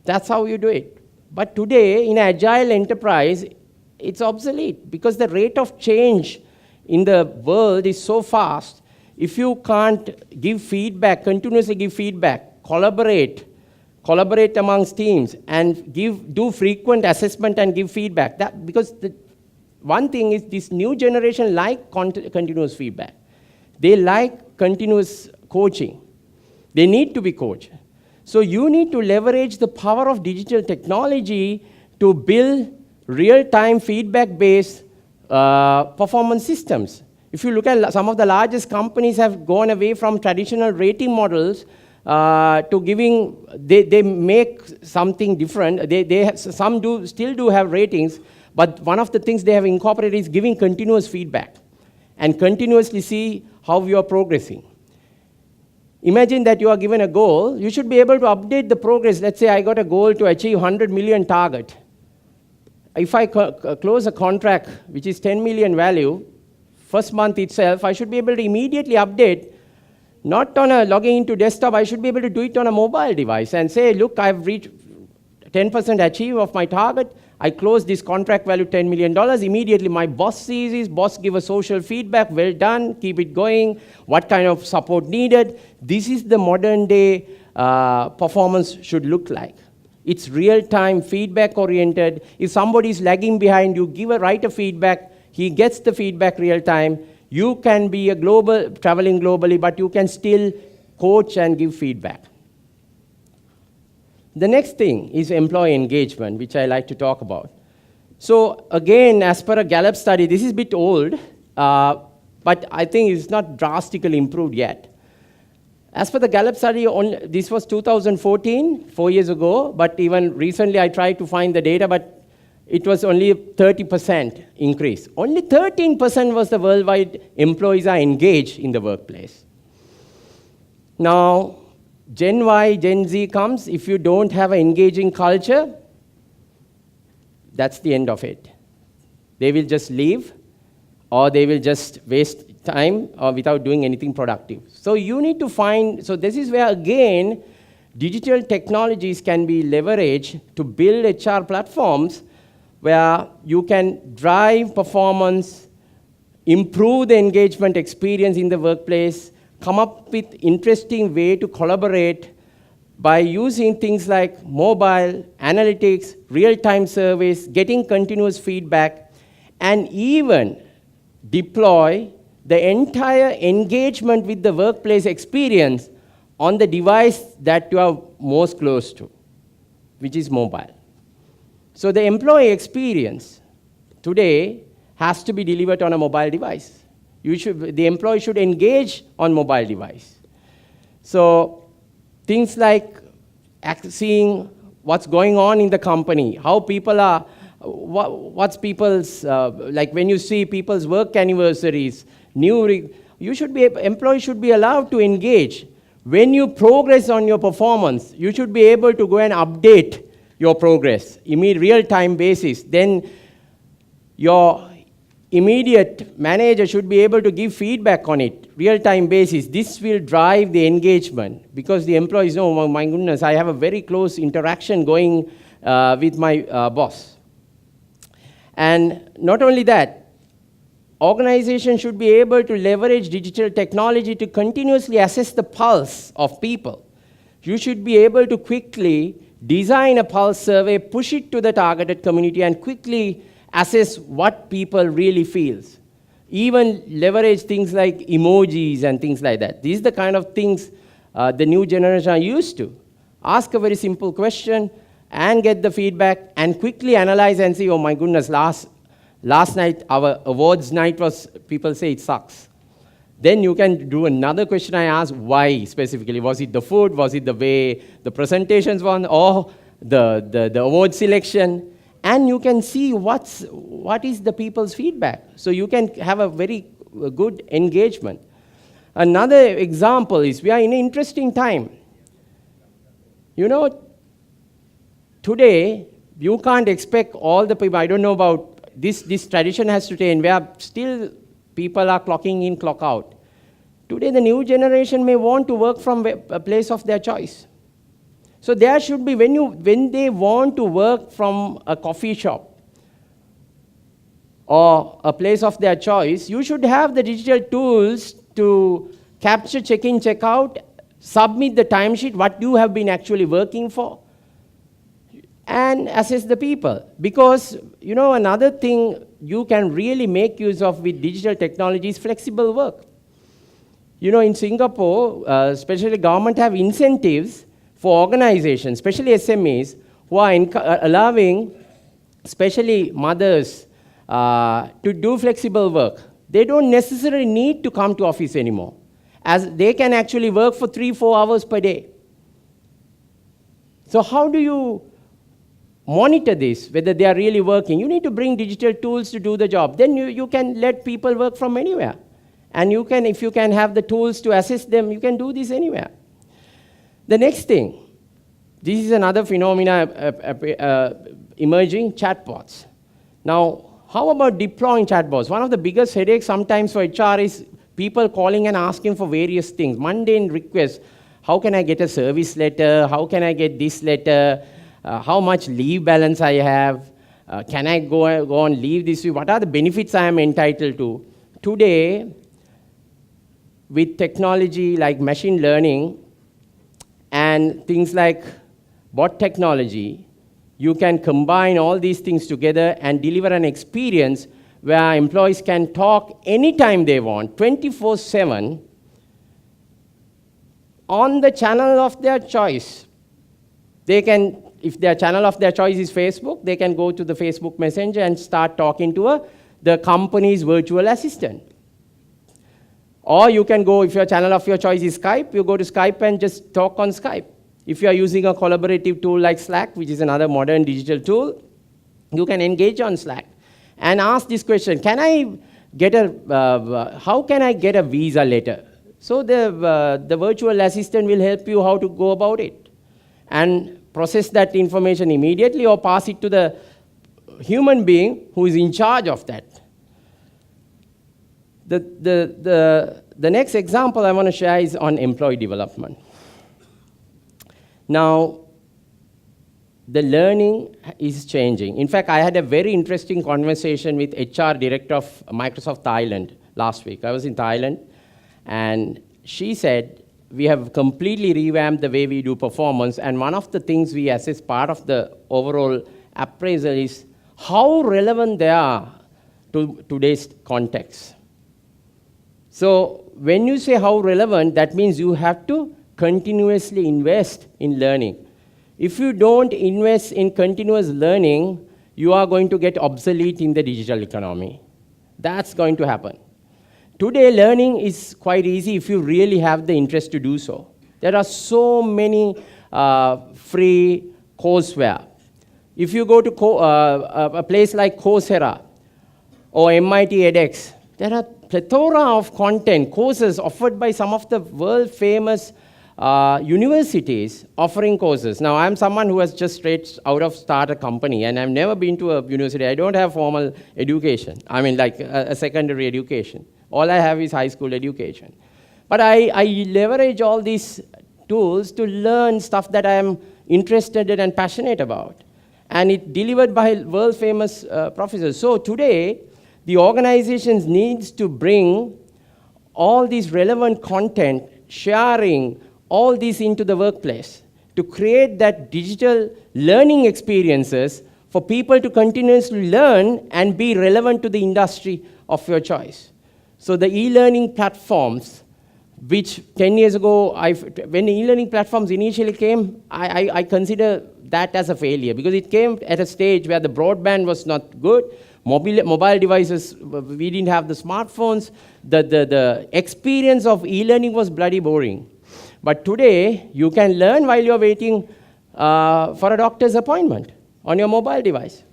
That's how you do it. But today, in agile enterprise, it's obsolete because the rate of change in the world is so fast. If you can't give feedback, continuously give feedback, collaborate amongst teams, and do frequent assessment and give feedback. Because the one thing is this new generation like continuous feedback. They like continuous coaching. They need to be coached. So you need to leverage the power of digital technology to build real-time feedback-based performance systems. If you look at some of the largest companies have gone away from traditional rating models to giving, they make something different. Some still do have ratings, but one of the things they have incorporated is giving continuous feedback and continuously see how you are progressing. Imagine that you are given a goal, you should be able to update the progress. Let's say I got a goal to achieve 100 million target. If I close a contract which is 10 million value, first month itself, I should be able to immediately update, not on a logging into desktop, I should be able to do it on a mobile device and say, look, I've reached 10% achieve of my target, I closed this contract value $10 million, immediately my boss sees his boss give a social feedback, well done, keep it going, what kind of support needed. This is the modern day performance should look like. It's real-time, feedback-oriented. If somebody is lagging behind, you write a feedback, he gets the feedback real-time. You can be traveling globally, but you can still coach and give feedback. The next thing is employee engagement, which I like to talk about. So again, as per a Gallup study, this is a bit old, but I think it's not drastically improved yet. As per the Gallup study, this was 2014, 4 years ago, but even recently I tried to find the data, but it was only a 30% increase. Only 13% was the worldwide employees are engaged in the workplace. Now, Gen Y, Gen Z comes, if you don't have an engaging culture, that's the end of it. They will just leave, or they will just waste time without doing anything productive. So you need to find, so this is where again, digital technologies can be leveraged to build HR platforms where you can drive performance, improve the engagement experience in the workplace, come up with interesting way to collaborate by using things like mobile, analytics, real-time surveys, getting continuous feedback, and even deploy the entire engagement with the workplace experience on the device that you are most close to, which is mobile. So the employee experience today has to be delivered on a mobile device. The employee should engage on mobile device. So things like seeing what's going on in the company, how people are, what's people's, like when you see people's work anniversaries, employees should be allowed to engage. When you progress on your performance, you should be able to go and update your progress in real-time basis. Then your immediate manager should be able to give feedback on it, real-time basis. This will drive the engagement because the employees know, oh my goodness, I have a very close interaction going with my boss. And not only that, organizations should be able to leverage digital technology to continuously assess the pulse of people. You should be able to quickly design a pulse survey, push it to the targeted community, and quickly assess what people really feels. Even leverage things like emojis and things like that. These are the kind of things the new generation are used to. Ask a very simple question and get the feedback and quickly analyze and see, oh my goodness, last night, our awards night was, people say it sucks. Then you can do another question I asked, why specifically? Was it the food? Was it the way the presentations were? Or the award selection? And you can see what is the people's feedback. So you can have a very good engagement. Another example is we are in an interesting time. You know, today, you can't expect all the people, I don't know about this tradition has to change, where still people are clocking in, clock out. Today, the new generation may want to work from a place of their choice. So there should be, when they want to work from a coffee shop or a place of their choice, you should have the digital tools to capture check-in, check-out, submit the timesheet, what you have been actually working for, and assess the people. Because, you know, another thing you can really make use of with digital technology is flexible work. You know, in Singapore, especially government have incentives for organizations, especially SMEs, who are allowing, especially mothers, to do flexible work. They don't necessarily need to come to office anymore, as they can actually work for 3-4 hours per day. So how do you monitor this, whether they are really working? You need to bring digital tools to do the job. Then you can let people work from anywhere. And you can, if you can have the tools to assist them, you can do this anywhere. The next thing, this is another phenomena emerging, chatbots. Now, how about deploying chatbots? One of the biggest headaches sometimes for HR is people calling and asking for various things, mundane requests. How can I get a service letter? How can I get this letter? How much leave balance I have? Can I go on leave this week? What are the benefits I am entitled to? Today, with technology like machine learning and things like bot technology, you can combine all these things together and deliver an experience where employees can talk anytime they want, 24/7, on the channel of their choice. They can, if their channel of their choice is Facebook, they can go to the Facebook Messenger and start talking to the company's virtual assistant. Or you can go, if your channel of your choice is Skype, you go to Skype and just talk on Skype. If you are using a collaborative tool like Slack, which is another modern digital tool, you can engage on Slack and ask this question, can I get how can I get a visa letter? So the virtual assistant will help you how to go about it and process that information immediately or pass it to the human being who is in charge of that. The next example I want to share is on employee development. Now, the learning is changing. In fact, I had a very interesting conversation with HR director of Microsoft Thailand last week. I was in Thailand, and she said, we have completely revamped the way we do performance, and one of the things we assess part of the overall appraisal is how relevant they are to today's context. So when you say how relevant, that means you have to continuously invest in learning. If you don't invest in continuous learning, you are going to get obsolete in the digital economy. That's going to happen. Today, learning is quite easy if you really have the interest to do so. There are so many free courseware. If you go to a place like Coursera or MIT edX, there are plethora of content, courses offered by some of the world-famous universities offering courses. Now, I'm someone who has just straight out of start a company, and I've never been to a university. I don't have formal education. I mean, like a secondary education. All I have is high school education. But I leverage all these tools to learn stuff that I am interested in and passionate about. And it delivered by world-famous professors. So today, the organizations needs to bring all these relevant content, sharing all this into the workplace to create that digital learning experiences for people to continuously learn and be relevant to the industry of your choice. So the e-learning platforms, which 10 years ago, when the e-learning platforms initially came, I consider that as a failure because it came at a stage where the broadband was not good, mobile devices, we didn't have the smartphones, the experience of e-learning was bloody boring. But today, you can learn while you're waiting for a doctor's appointment on your mobile device.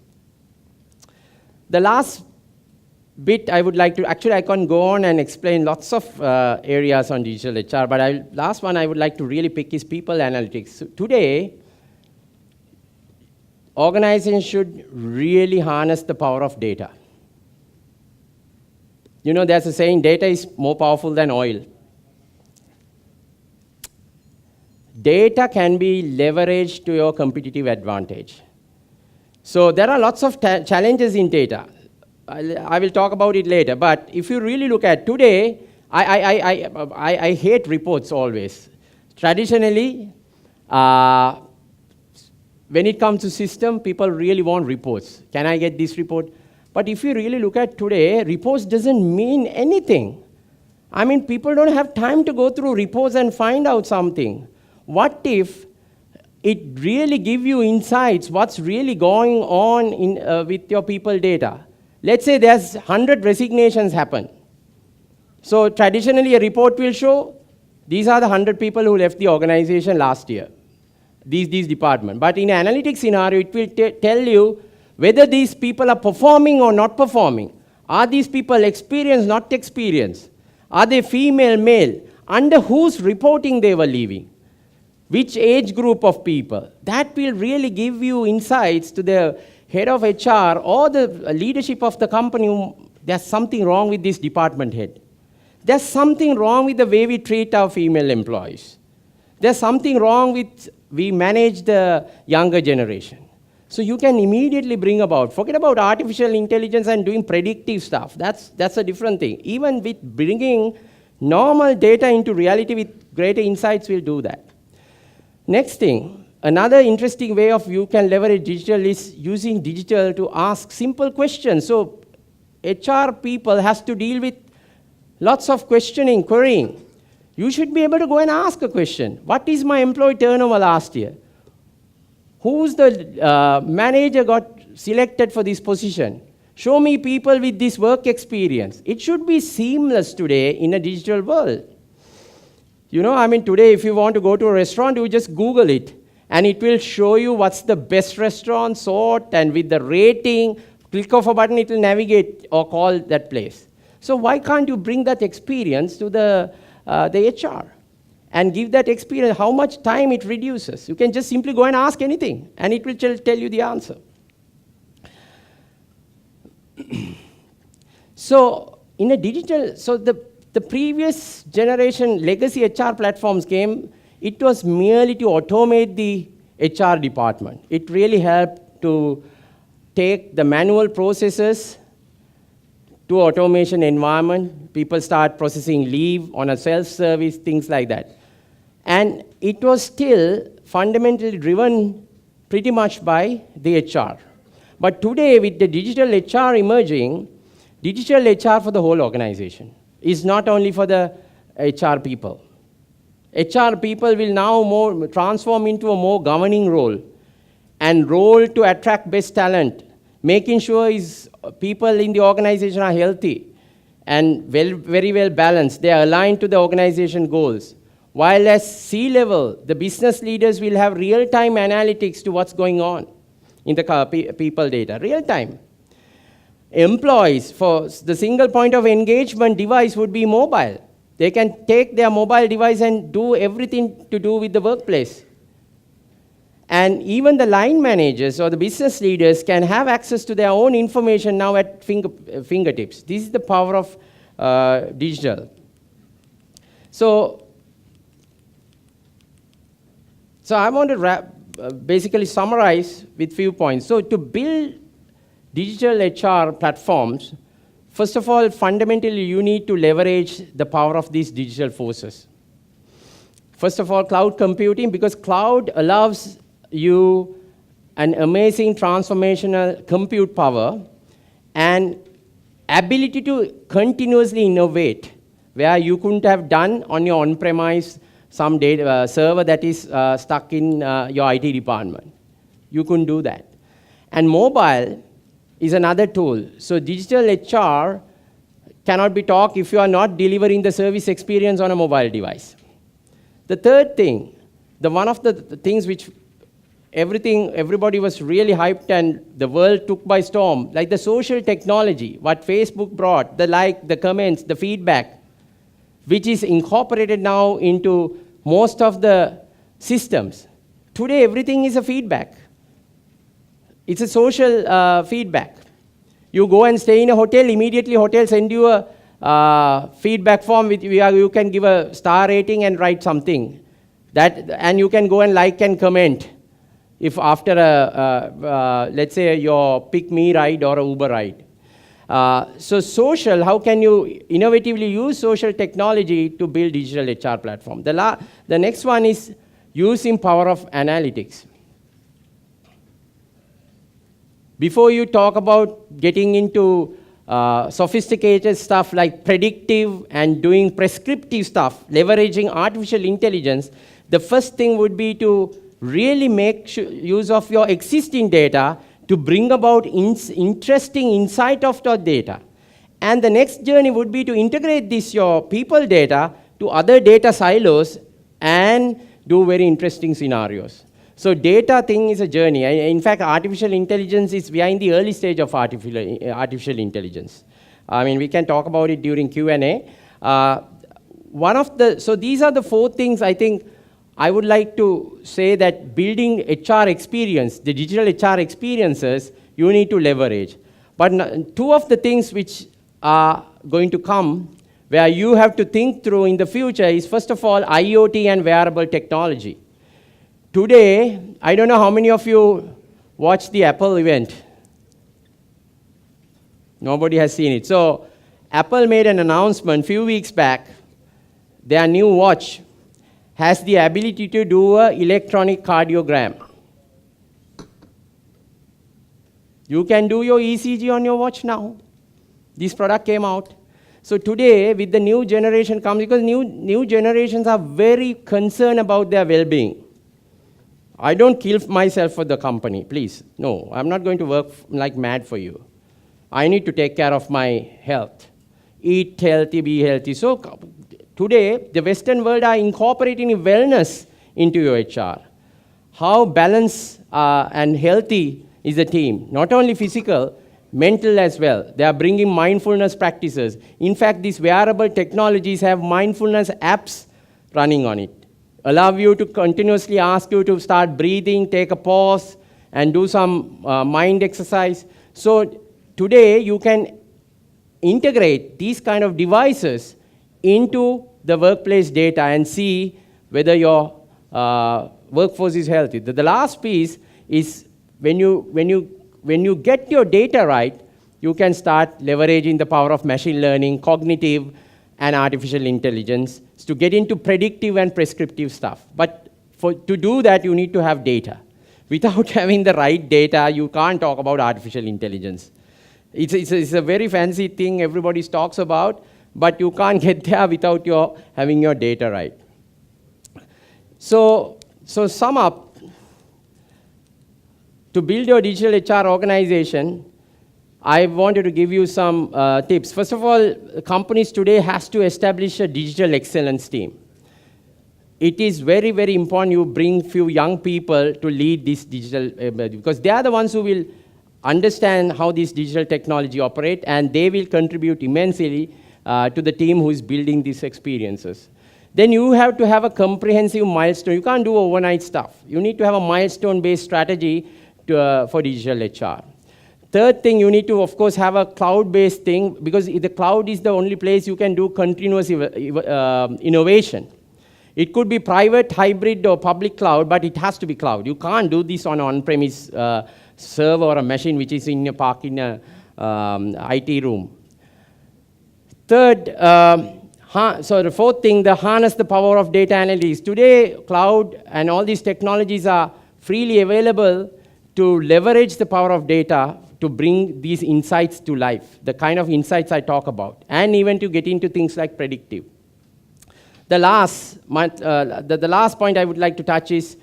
The last bit I would like to, actually I can go on and explain lots of areas on digital HR, but last one I would like to really pick is people analytics. So today, organizations should really harness the power of data. You know, there's a saying, data is more powerful than oil. Data can be leveraged to your competitive advantage. So there are lots of challenges in data. I will talk about it later, but if you really look at today, I hate reports always. Traditionally, when it comes to system, people really want reports. Can I get this report? But if you really look at today, reports doesn't mean anything. I mean, people don't have time to go through reports and find out something. What if it really gives you insights, what's really going on with your people data? Let's say there's 100 resignations happen. So traditionally, a report will show, these are the 100 people who left the organization last year. these departments. But in an analytics scenario, it will tell you whether these people are performing or not performing. Are these people experienced, not experienced? Are they female, male? Under whose reporting they were leaving? Which age group of people? That will really give you insights to the head of HR or the leadership of the company. There's something wrong with this department head. There's something wrong with the way we treat our female employees. There's something wrong with we manage the younger generation. So you can immediately bring about, forget about artificial intelligence and doing predictive stuff. That's a different thing. Even with bringing normal data into reality with greater insights, we'll do that. Next thing, another interesting way of you can leverage digital is using digital to ask simple questions. So HR people has to deal with lots of questioning, querying. You should be able to go and ask a question. What is my employee turnover last year? Who's the manager got selected for this position? Show me people with this work experience. It should be seamless today in a digital world. You know, I mean, today if you want to go to a restaurant, you just Google it. And it will show you what's the best restaurant, sort, and with the rating, click of a button, it will navigate or call that place. So why can't you bring that experience to the HR? And give that experience, how much time it reduces. You can just simply go and ask anything, and it will tell you the answer. So in a digital, so the previous generation legacy HR platforms came, it was merely to automate the HR department. It really helped to take the manual processes to automation environment. People start processing leave on a self-service, things like that. And it was still fundamentally driven pretty much by the HR. But today, with the digital HR emerging, digital HR for the whole organization is not only for the HR people. HR people will now more transform into a more governing role and role to attract best talent, making sure people in the organization are healthy and very well balanced. They are aligned to the organization goals. While at C-level, the business leaders will have real-time analytics to what's going on in the people data, real-time. Employees, for the single point of engagement device would be mobile. They can take their mobile device and do everything to do with the workplace. And even the line managers or the business leaders can have access to their own information now at fingertips. This is the power of digital. So I want to basically summarize with few points. So to build digital HR platforms, first of all, fundamentally, you need to leverage the power of these digital forces. First of all, cloud computing, because cloud allows you an amazing transformational compute power and ability to continuously innovate, where you couldn't have done on your on-premise some data server that is stuck in your IT department. You couldn't do that. And mobile is another tool. So digital HR cannot be taught if you are not delivering the service experience on a mobile device. The third thing, one of the things which everybody was really hyped and the world took by storm, like the social technology, what Facebook brought, the like, the comments, the feedback, which is incorporated now into most of the systems. Today, everything is a feedback. It's a social feedback. You go and stay in a hotel, immediately hotel send you a feedback form with you can give a star rating and write something. And you can go and like and comment if after let's say your pick me ride or a Uber ride. So social, how can you innovatively use social technology to build digital HR platform? The next one is using power of analytics. Before you talk about getting into sophisticated stuff like predictive and doing prescriptive stuff, leveraging artificial intelligence, the first thing would be to really make use of your existing data to bring about interesting insight of the data. And the next journey would be to integrate this, your people data, to other data silos and do very interesting scenarios. So data thing is a journey. In fact, artificial intelligence we are in the early stage of artificial intelligence. I mean, we can talk about it during Q&A. So these are the 4 things I think I would like to say that building HR experience, the digital HR experiences, you need to leverage. But 2 of the things which are going to come where you have to think through in the future is, first of all, IoT and wearable technology. Today, I don't know how many of you watched the Apple event. Nobody has seen it. So Apple made an announcement a few weeks back. Their new watch has the ability to do an electronic cardiogram. You can do your ECG on your watch now. This product came out. So today, with the new generation coming, because new generations are very concerned about their well-being. I don't kill myself for the company, please. No, I'm not going to work like mad for you. I need to take care of my health. Eat healthy, be healthy. So today, the Western world are incorporating wellness into your HR. How balanced and healthy is the team? Not only physical, mental as well. They are bringing mindfulness practices. In fact, these wearable technologies have mindfulness apps running on it. Allow you to continuously ask you to start breathing, take a pause, and do some mind exercise. So today, you can integrate these kind of devices into the workplace data and see whether your workforce is healthy. The last piece is when you get your data right, you can start leveraging the power of machine learning, cognitive, and artificial intelligence to get into predictive and prescriptive stuff. But to do that, you need to have data. Without having the right data, you can't talk about artificial intelligence. It's a very fancy thing everybody talks about, but you can't get there without having your data right. So sum up, to build your digital HR organization, I wanted to give you some tips. First of all, companies today has to establish a digital excellence team. It is very, very important you bring few young people to lead this digital, because they are the ones who will understand how this digital technology operate, and they will contribute immensely to the team who is building these experiences. Then you have to have a comprehensive milestone. You can't do overnight stuff. You need to have a milestone-based strategy for digital HR. Third thing, you need to, of course, have a cloud-based thing, because the cloud is the only place you can do continuous innovation. It could be private, hybrid, or public cloud, but it has to be cloud. You can't do this on on-premise server or a machine which is in a park in a IT room. Third, so the fourth thing, harness the power of data analytics. Today, cloud and all these technologies are freely available to leverage the power of data to bring these insights to life, the kind of insights I talk about, and even to get into things like predictive. The last point I would like to touch is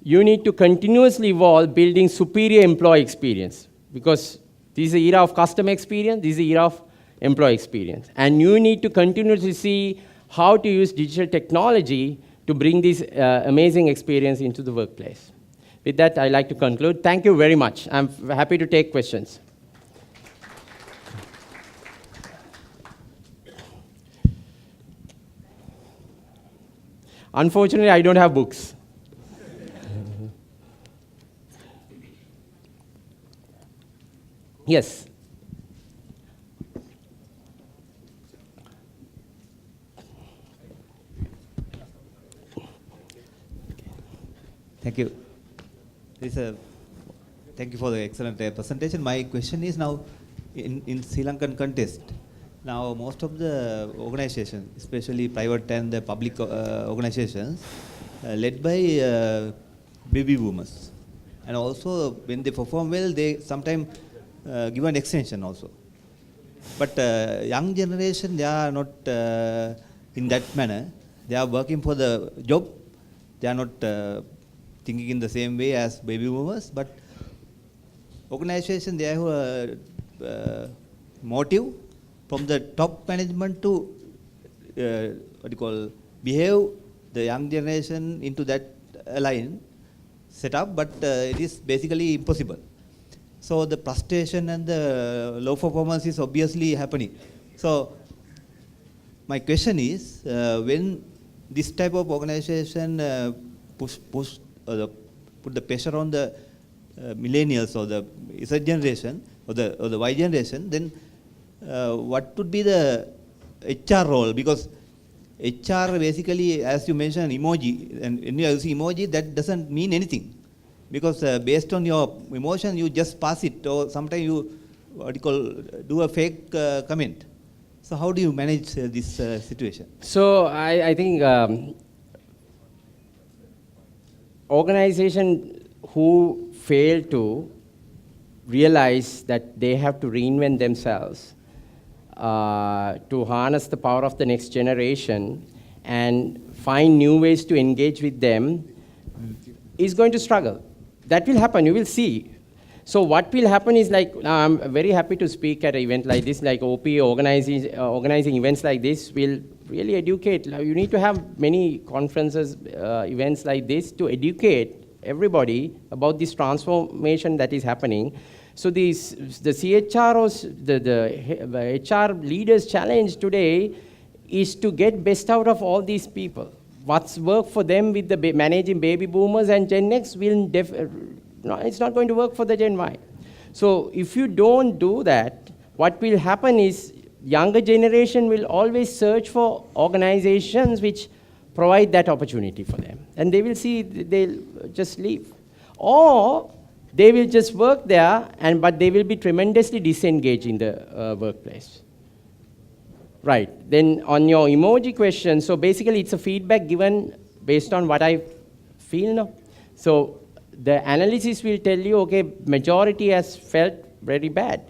you need to continuously evolve building superior employee experience, because this is the era of customer experience, this is the era of employee experience. And you need to continuously see how to use digital technology to bring this amazing experience into the workplace. With that, I'd like to conclude. Thank you very much. I'm happy to take questions. Unfortunately, I don't have books. Yes. Thank you. Thank you for the excellent presentation. My question is now, in Sri Lankan context, now most of the organizations, especially private and the public organizations, led by baby boomers. And also, when they perform well, they sometimes give an extension also. But young generation, they are not in that manner. They are working for the job. They are not thinking in the same way as baby boomers, but organization, they have a motive from the top management to behave the young generation into that line set up, but it is basically impossible. So the frustration and the low performance is obviously happening. So my question is, when this type of organization put the pressure on the millennials or the Z generation or the Y generation, then what would be the HR role? Because HR basically, as you mentioned, emoji, and when you use emoji, that doesn't mean anything. Because based on your emotion, you just pass it, or sometimes you do a fake comment. So how do you manage this situation? So I think organization who fail to realize that they have to reinvent themselves to harness the power of the next generation and find new ways to engage with them is going to struggle. That will happen, you will see. So what will happen is, like, I'm very happy to speak at an event like this, like OP organizing events like this will really educate. You need to have many conferences, events like this to educate everybody about this transformation that is happening. So the CHROs, the HR leaders' challenge today is to get best out of all these people. What's worked for them with the managing baby boomers and Gen X will it's not going to work for the Gen Y. So if you don't do that, what will happen is younger generation will always search for organizations which provide that opportunity for them. And they will see, they'll just leave. Or they will just work there, but they will be tremendously disengaged in the workplace. Right, then on your emoji question, so basically it's a feedback given based on what I feel now. So the analysis will tell you, okay, majority has felt very bad.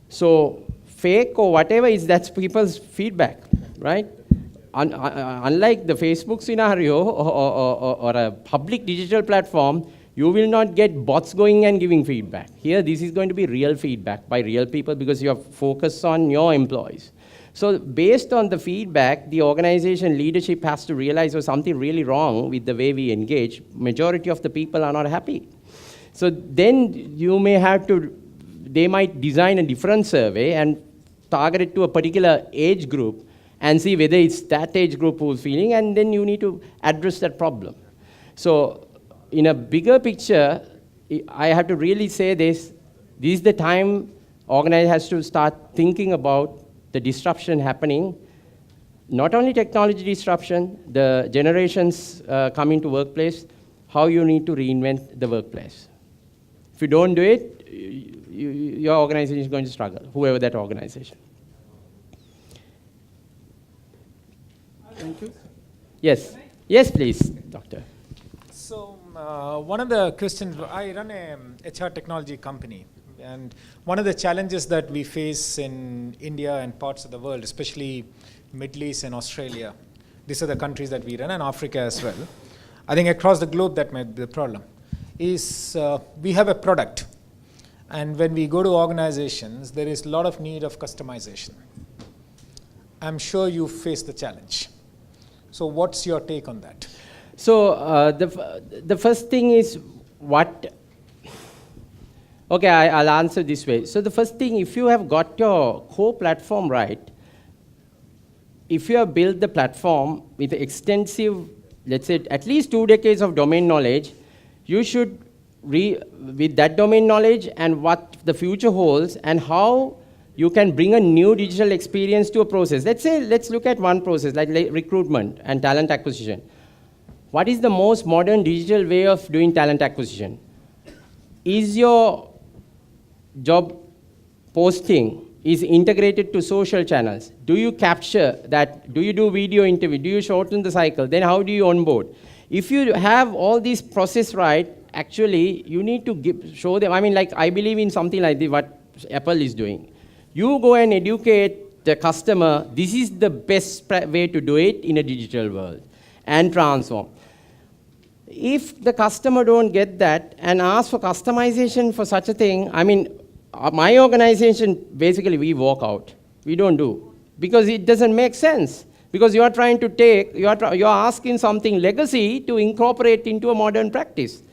So fake or whatever that's people's feedback, right? Unlike the Facebook scenario or a public digital platform, you will not get bots going and giving feedback. Here, this is going to be real feedback by real people because you are focused on your employees. So based on the feedback, the organization leadership has to realize there's something really wrong with the way we engage. Majority of the people are not happy. So then you may have to, they might design a different survey and target it to a particular age group and see whether it's that age group who's feeling, and then you need to address that problem. So in a bigger picture, I have to really say this is the time organization has to start thinking about the disruption happening, not only technology disruption, the generations coming to workplace, how you need to reinvent the workplace. If you don't do it, your organization is going to struggle, whoever that organization. Thank you. Yes. Yes, please, doctor. So one of the questions, I run a HR technology company. And one of the challenges that we face in India and parts of the world, especially Middle East and Australia, these are the countries that we run, and Africa as well. I think across the globe that might be the problem, is we have a product. And when we go to organizations, there is a lot of need of customization. I'm sure you face the challenge. So what's your take on that? So the first thing is what. Okay, I'll answer this way. So the first thing, if you have got your core platform right, if you have built the platform with extensive, let's say, at least 2 decades of domain knowledge, you should, with that domain knowledge and what the future holds and how you can bring a new digital experience to a process. Let's look at one process, like recruitment and talent acquisition. What is the most modern digital way of doing talent acquisition? Is your job posting is integrated to social channels? Do you capture that? Do you do video interview? Do you shorten the cycle? Then how do you onboard? If you have all these process right, actually you need to show them. I mean, like, I believe in something like this, what Apple is doing. You go and educate the customer, this is the best way to do it in a digital world, and transform. If the customer don't get that and ask for customization for such a thing, I mean, my organization, basically we walk out. We don't do. Because it doesn't make sense. Because you are trying to take, you are asking something legacy to incorporate into a modern practice.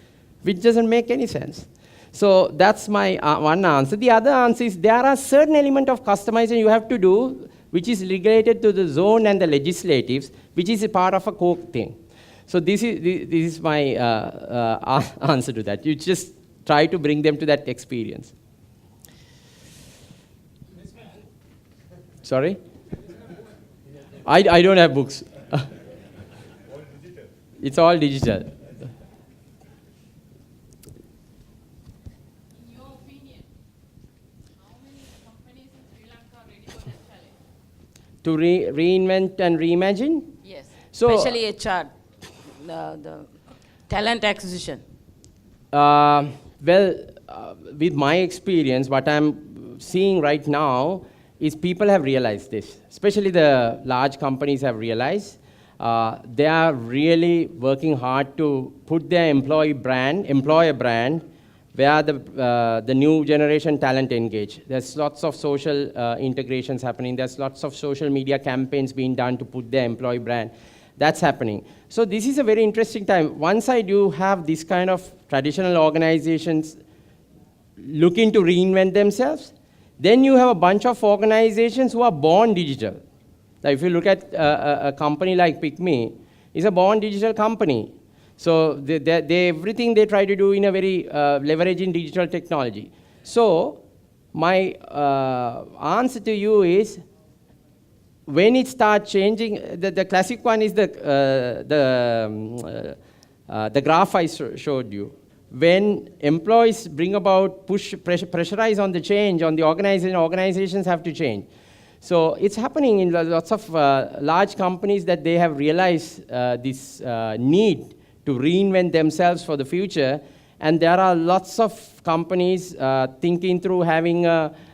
which doesn't make any sense. So that's my one answer. The other answer is there are certain element of customization you have to do, which is related to the zone and the legislatives, which is a part of a core thing. So this is my answer to that. You just try to bring them to that experience. Sorry? I don't have books. It's all digital. To reinvent and reimagine? Yes, so, especially HR, the talent acquisition. With my experience, what I'm seeing right now is people have realized this, especially the large companies have realized. They are really working hard to put their employer brand, where the new generation talent engage. There's lots of social integrations happening. There's lots of social media campaigns being done to put their employee brand. That's happening. So this is a very interesting time. One side you have this kind of traditional organizations looking to reinvent themselves. Then you have a bunch of organizations who are born digital. Now, if you look at a company like PickMe, it's a born digital company. So everything they try to do in a very leveraging digital technology. So my answer to you is, when it starts changing, the classic one is the graph I showed you. When employees bring about pressurize on the change on the organization, organizations have to change. So it's happening in lots of large companies that they have realized this need to reinvent themselves for the future. And there are lots of companies thinking through having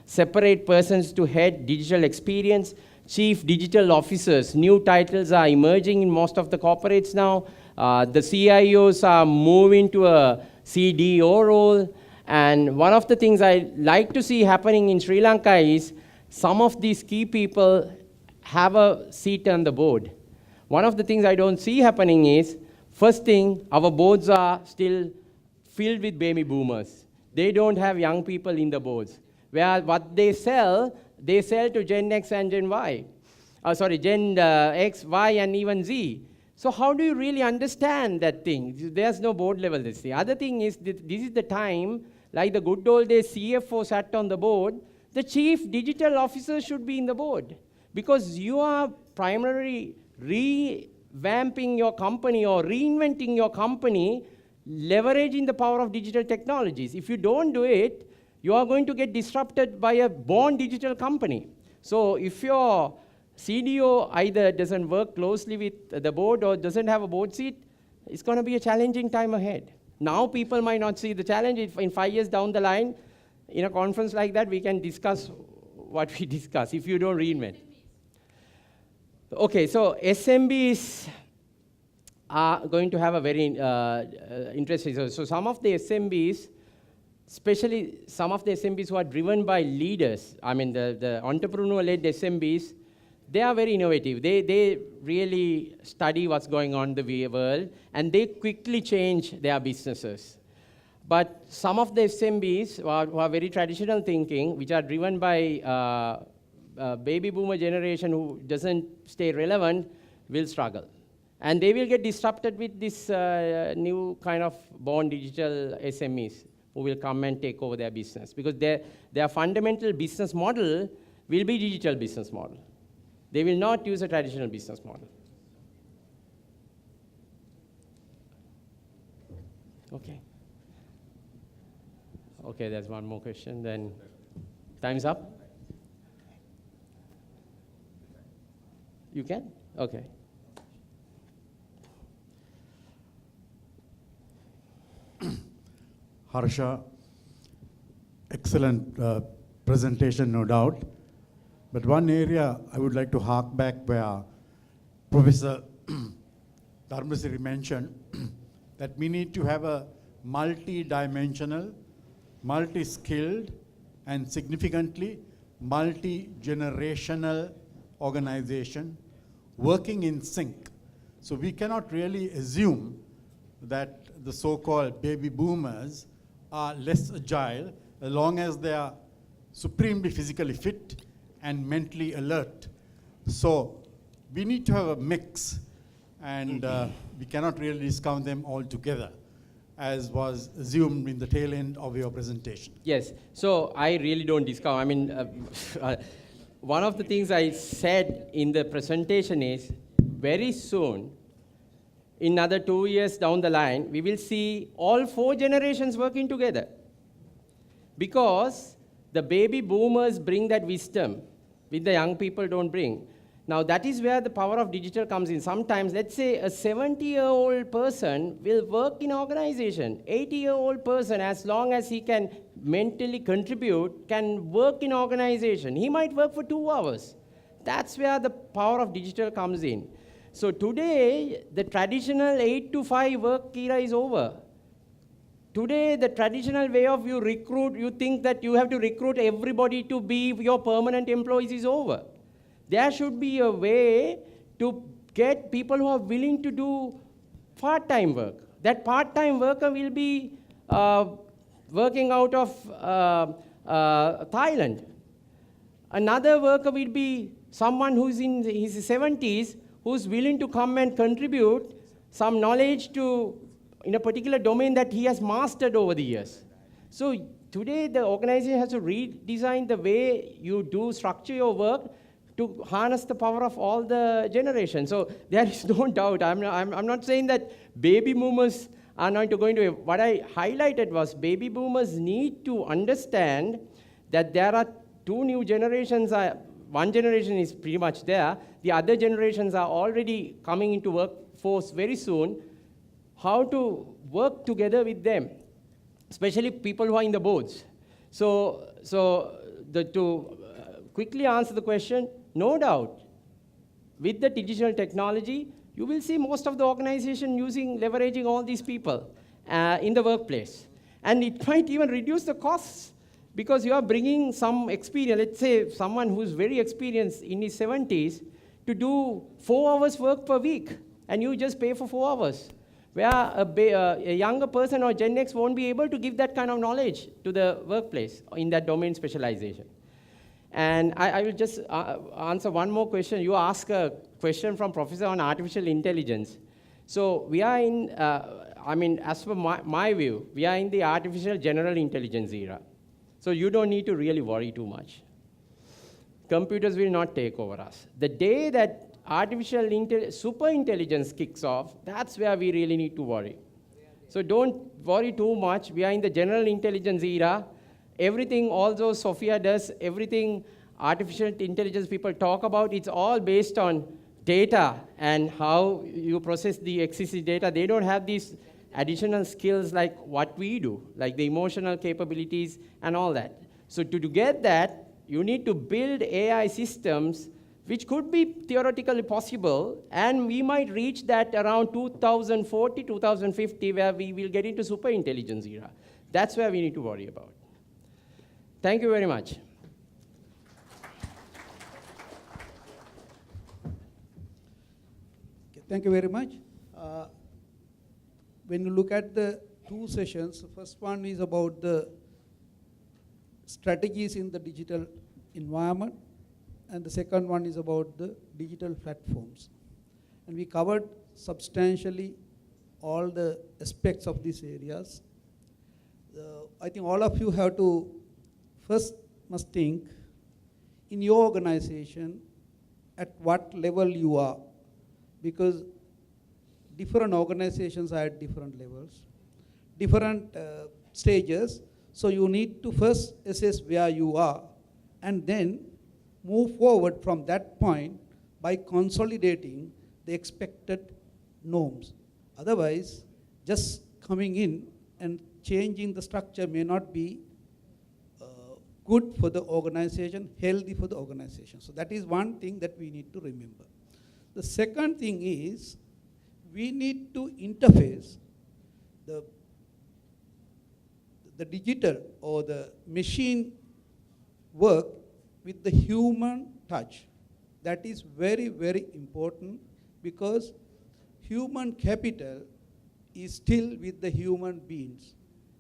separate persons to head digital experience, chief digital officers. New titles are emerging in most of the corporates now. The CIOs are moving to a CDO role. And one of the things I like to see happening in Sri Lanka is some of these key people have a seat on the board. One of the things I don't see happening is, first thing, our boards are still filled with baby boomers. They don't have young people in the boards. Where what they sell to Gen X and Gen Y. Gen X, Y, and even Z. So how do you really understand that thing? There's no board level this thing. Other thing is, this is the time, like the good old days CFO sat on the board, the chief digital officer should be in the board. Because you are primarily revamping your company or reinventing your company, leveraging the power of digital technologies. If you don't do it, you are going to get disrupted by a born digital company. So if your CDO either doesn't work closely with the board or doesn't have a board seat, it's going to be a challenging time ahead. Now people might not see the challenge. In 5 years down the line, in a conference like that, we can discuss what we discuss if you don't reinvent. Okay, so SMBs are going to have a very interesting. So some of the SMBs, especially some of the SMBs who are driven by leaders, I mean the entrepreneur-led SMBs, they are very innovative. They really study what's going on in the world, and they quickly change their businesses. But some of the SMBs who are very traditional thinking, which are driven by baby boomer generation who doesn't stay relevant, will struggle. And they will get disrupted with this new kind of born digital SMEs who will come and take over their business. Because their fundamental business model will be digital business model. They will not use a traditional business model. Okay. Okay, there's one more question, then time's up? You can? Okay. Harsha, excellent presentation, no doubt. But one area I would like to hark back where Professor Dharmasiri mentioned that we need to have a multi-dimensional, multi-skilled, and significantly multi-generational organization working in sync. So we cannot really assume that the so-called baby boomers are less agile as long as they are supremely physically fit and mentally alert. So we need to have a mix, and we cannot really discount them altogether, as was assumed in the tail end of your presentation. Yes, so I really don't discount. I mean, one of the things I said in the presentation is very soon, in another 2 years down the line, we will see all 4 generations working together. Because the baby boomers bring that wisdom, which the young people don't bring. Now that is where the power of digital comes in. Sometimes, let's say a 70-year-old person will work in organization. 80-year-old person, as long as he can mentally contribute, can work in organization. He might work for 2 hours. That's where the power of digital comes in. So today, the traditional 8 to 5 work era is over. Today, the traditional way of you think that you have to recruit everybody to be your permanent employees is over. There should be a way to get people who are willing to do part-time work. That part-time worker will be working out of Thailand. Another worker will be someone who's in his 70s, who's willing to come and contribute some knowledge in a particular domain that he has mastered over the years. So today, the organization has to redesign the way you structure your work to harness the power of all the generations. So there is no doubt. I'm not saying that baby boomers are not going to. What I highlighted was baby boomers need to understand that there are 2 new generations. One generation is pretty much there. The other generations are already coming into workforce very soon. How to work together with them, especially people who are in the boards. So to quickly answer the question, no doubt, with the digital technology, you will see most of the organization leveraging all these people in the workplace. And it might even reduce the costs because you are bringing some experience. Let's say someone who's very experienced in his 70s to do 4 hours work per week, and you just pay for 4 hours. Where a younger person or Gen X won't be able to give that kind of knowledge to the workplace in that domain specialization. And I will just answer one more question. You asked a question from Professor on artificial intelligence. So we are in, as per my view, we are in the artificial general intelligence era. So you don't need to really worry too much. Computers will not take over us. The day that artificial super intelligence kicks off, that's where we really need to worry. So don't worry too much. We are in the general intelligence era. Everything also Sophia does, everything artificial intelligence people talk about, it's all based on data and how you process the existing data. They don't have these additional skills like what we do, like the emotional capabilities and all that. So to get that, you need to build AI systems which could be theoretically possible, and we might reach that around 2040, 2050, where we will get into super intelligence era. That's where we need to worry about. Thank you very much. Thank you very much. When you look at the 2 sessions, the first one is about the strategies in the digital environment, and the second one is about the digital platforms. And we covered substantially all the aspects of these areas. I think all of you have to first must think in your organization at what level you are, because different organizations are at different levels, different stages. So you need to first assess where you are and then move forward from that point by consolidating the expected norms. Otherwise, just coming in and changing the structure may not be good for the organization, healthy for the organization. So that is one thing that we need to remember. The second thing is we need to interface the digital or the machine work with the human touch. That is very, very important, because human capital is still with the human beings.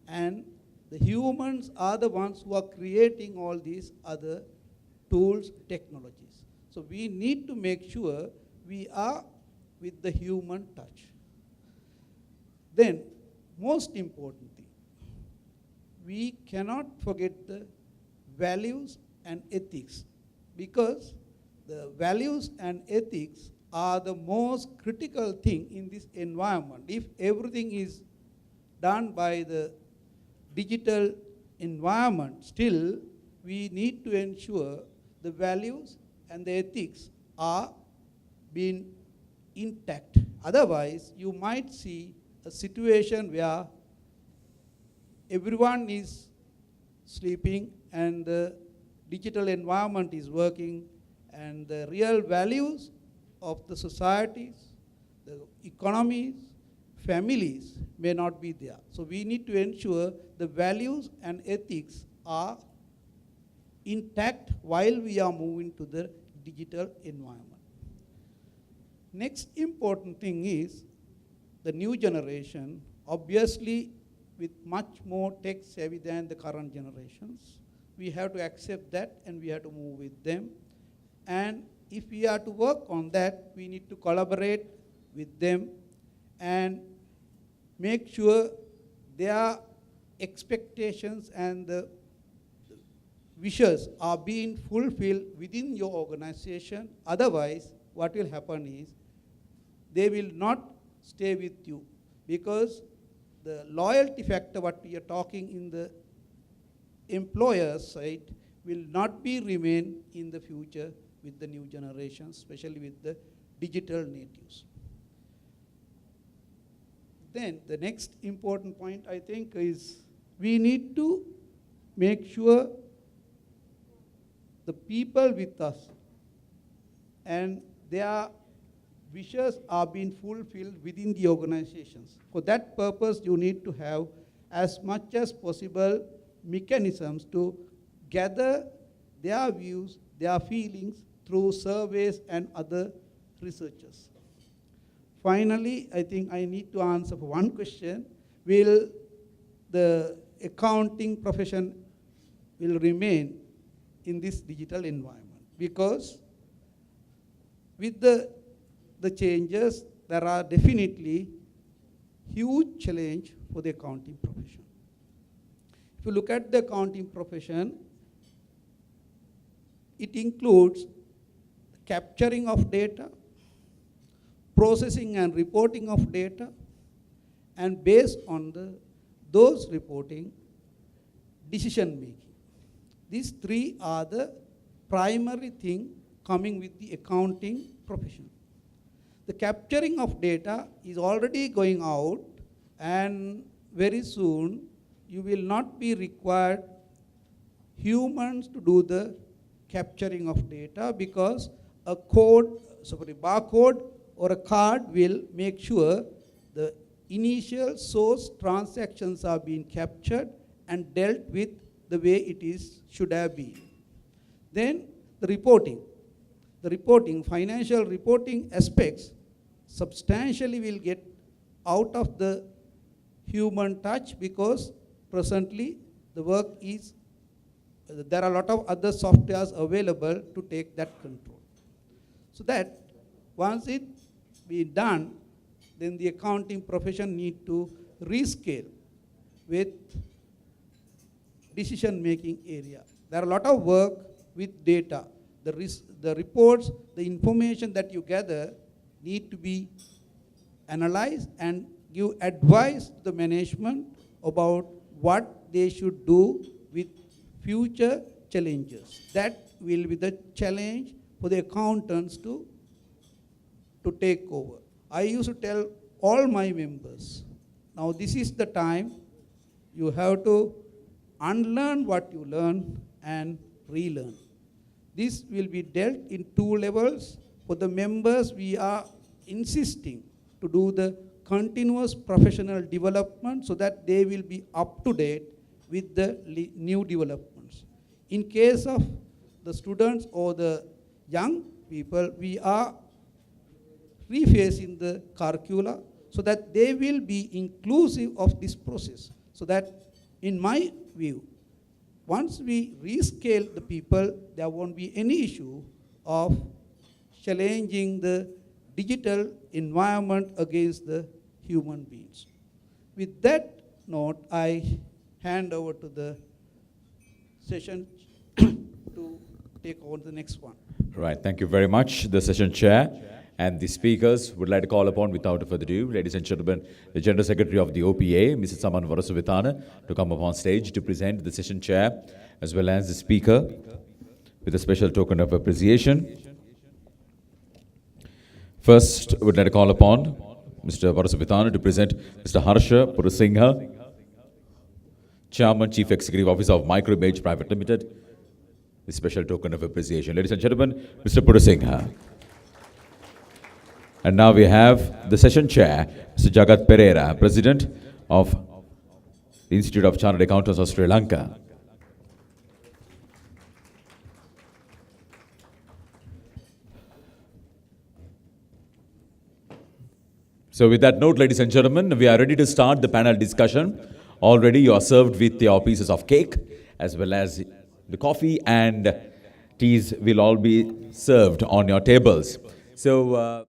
And the humans are the ones who are creating all these other tools, technologies. So we need to make sure we are with the human touch. Then, most important thing, we cannot forget the values and ethics, because the values and ethics are the most critical thing in this environment. If everything is done by the digital environment, still we need to ensure the values and the ethics are being intact. Otherwise, you might see a situation where everyone is sleeping and the digital environment is working, and the real values of the societies, the economies, families may not be there. So we need to ensure the values and ethics are intact while we are moving to the digital environment. Next important thing is the new generation, obviously with much more tech savvy than the current generations. We have to accept that and we have to move with them. And if we are to work on that, we need to collaborate with them and make sure their expectations and the wishes are being fulfilled within your organization. Otherwise, what will happen is they will not stay with you, because the loyalty factor, what we are talking in the employer side, will not be remain in the future with the new generations, especially with the digital natives. Then the next important point, I think, is we need to make sure the people with us and their wishes are being fulfilled within the organizations. For that purpose, you need to have as much as possible mechanisms to gather their views, their feelings through surveys and other researches. Finally, I think I need to answer for one question. Will the accounting profession will remain in this digital environment? Because with the changes, there are definitely huge challenge for the accounting profession. If you look at the accounting profession, it includes capturing of data, processing and reporting of data, and based on those reporting, decision making. These three are the primary thing coming with the accounting profession. The capturing of data is already going out, and very soon you will not be required humans to do the capturing of data, because a barcode or a card will make sure the initial source transactions are being captured and dealt with the way it should have been. Then the reporting. The reporting, financial reporting aspects substantially will get out of the human touch, because presently the work is, there are a lot of other softwares available to take that control. So that once it be done, then the accounting profession need to rescale with decision-making area. There are a lot of work with data. The reports, the information that you gather need to be analyzed and give advice to the management about what they should do with future challenges. That will be the challenge for the accountants to take over. I used to tell all my members, now this is the time you have to unlearn what you learn and relearn. This will be dealt in two levels. For the members, we are insisting to do the continuous professional development so that they will be up to date with the new developments. In case of the students or the young people, we are refacing the curricula so that they will be inclusive of this process. So that, in my view, once we rescale the people, there won't be any issue of challenging the digital environment against the human beings. With that note, I hand over to the session to take on the next one. Right, thank you very much, the session chair. And the speakers would like to call upon, without further ado, ladies and gentlemen, the General Secretary of the OPA, Mrs. Saman Varasuvithana, to come upon stage to present the session chair, as well as the speaker, with a special token of appreciation. First, would like to call upon Mr. Varasuvithana to present Mr. Harsha Purasinghe, Chairman, Chief Executive Officer of Microimage Private Limited, the special token of appreciation. Ladies and gentlemen, Mr. Purasinghe. And now we have the session chair, Mr. Jagat Pereira, President of the Institute of Chartered Accountants of Sri Lanka. So with that note, ladies and gentlemen, we are ready to start the panel discussion. Already you are served with your pieces of cake, as well as the coffee and teas will all be served on your tables. So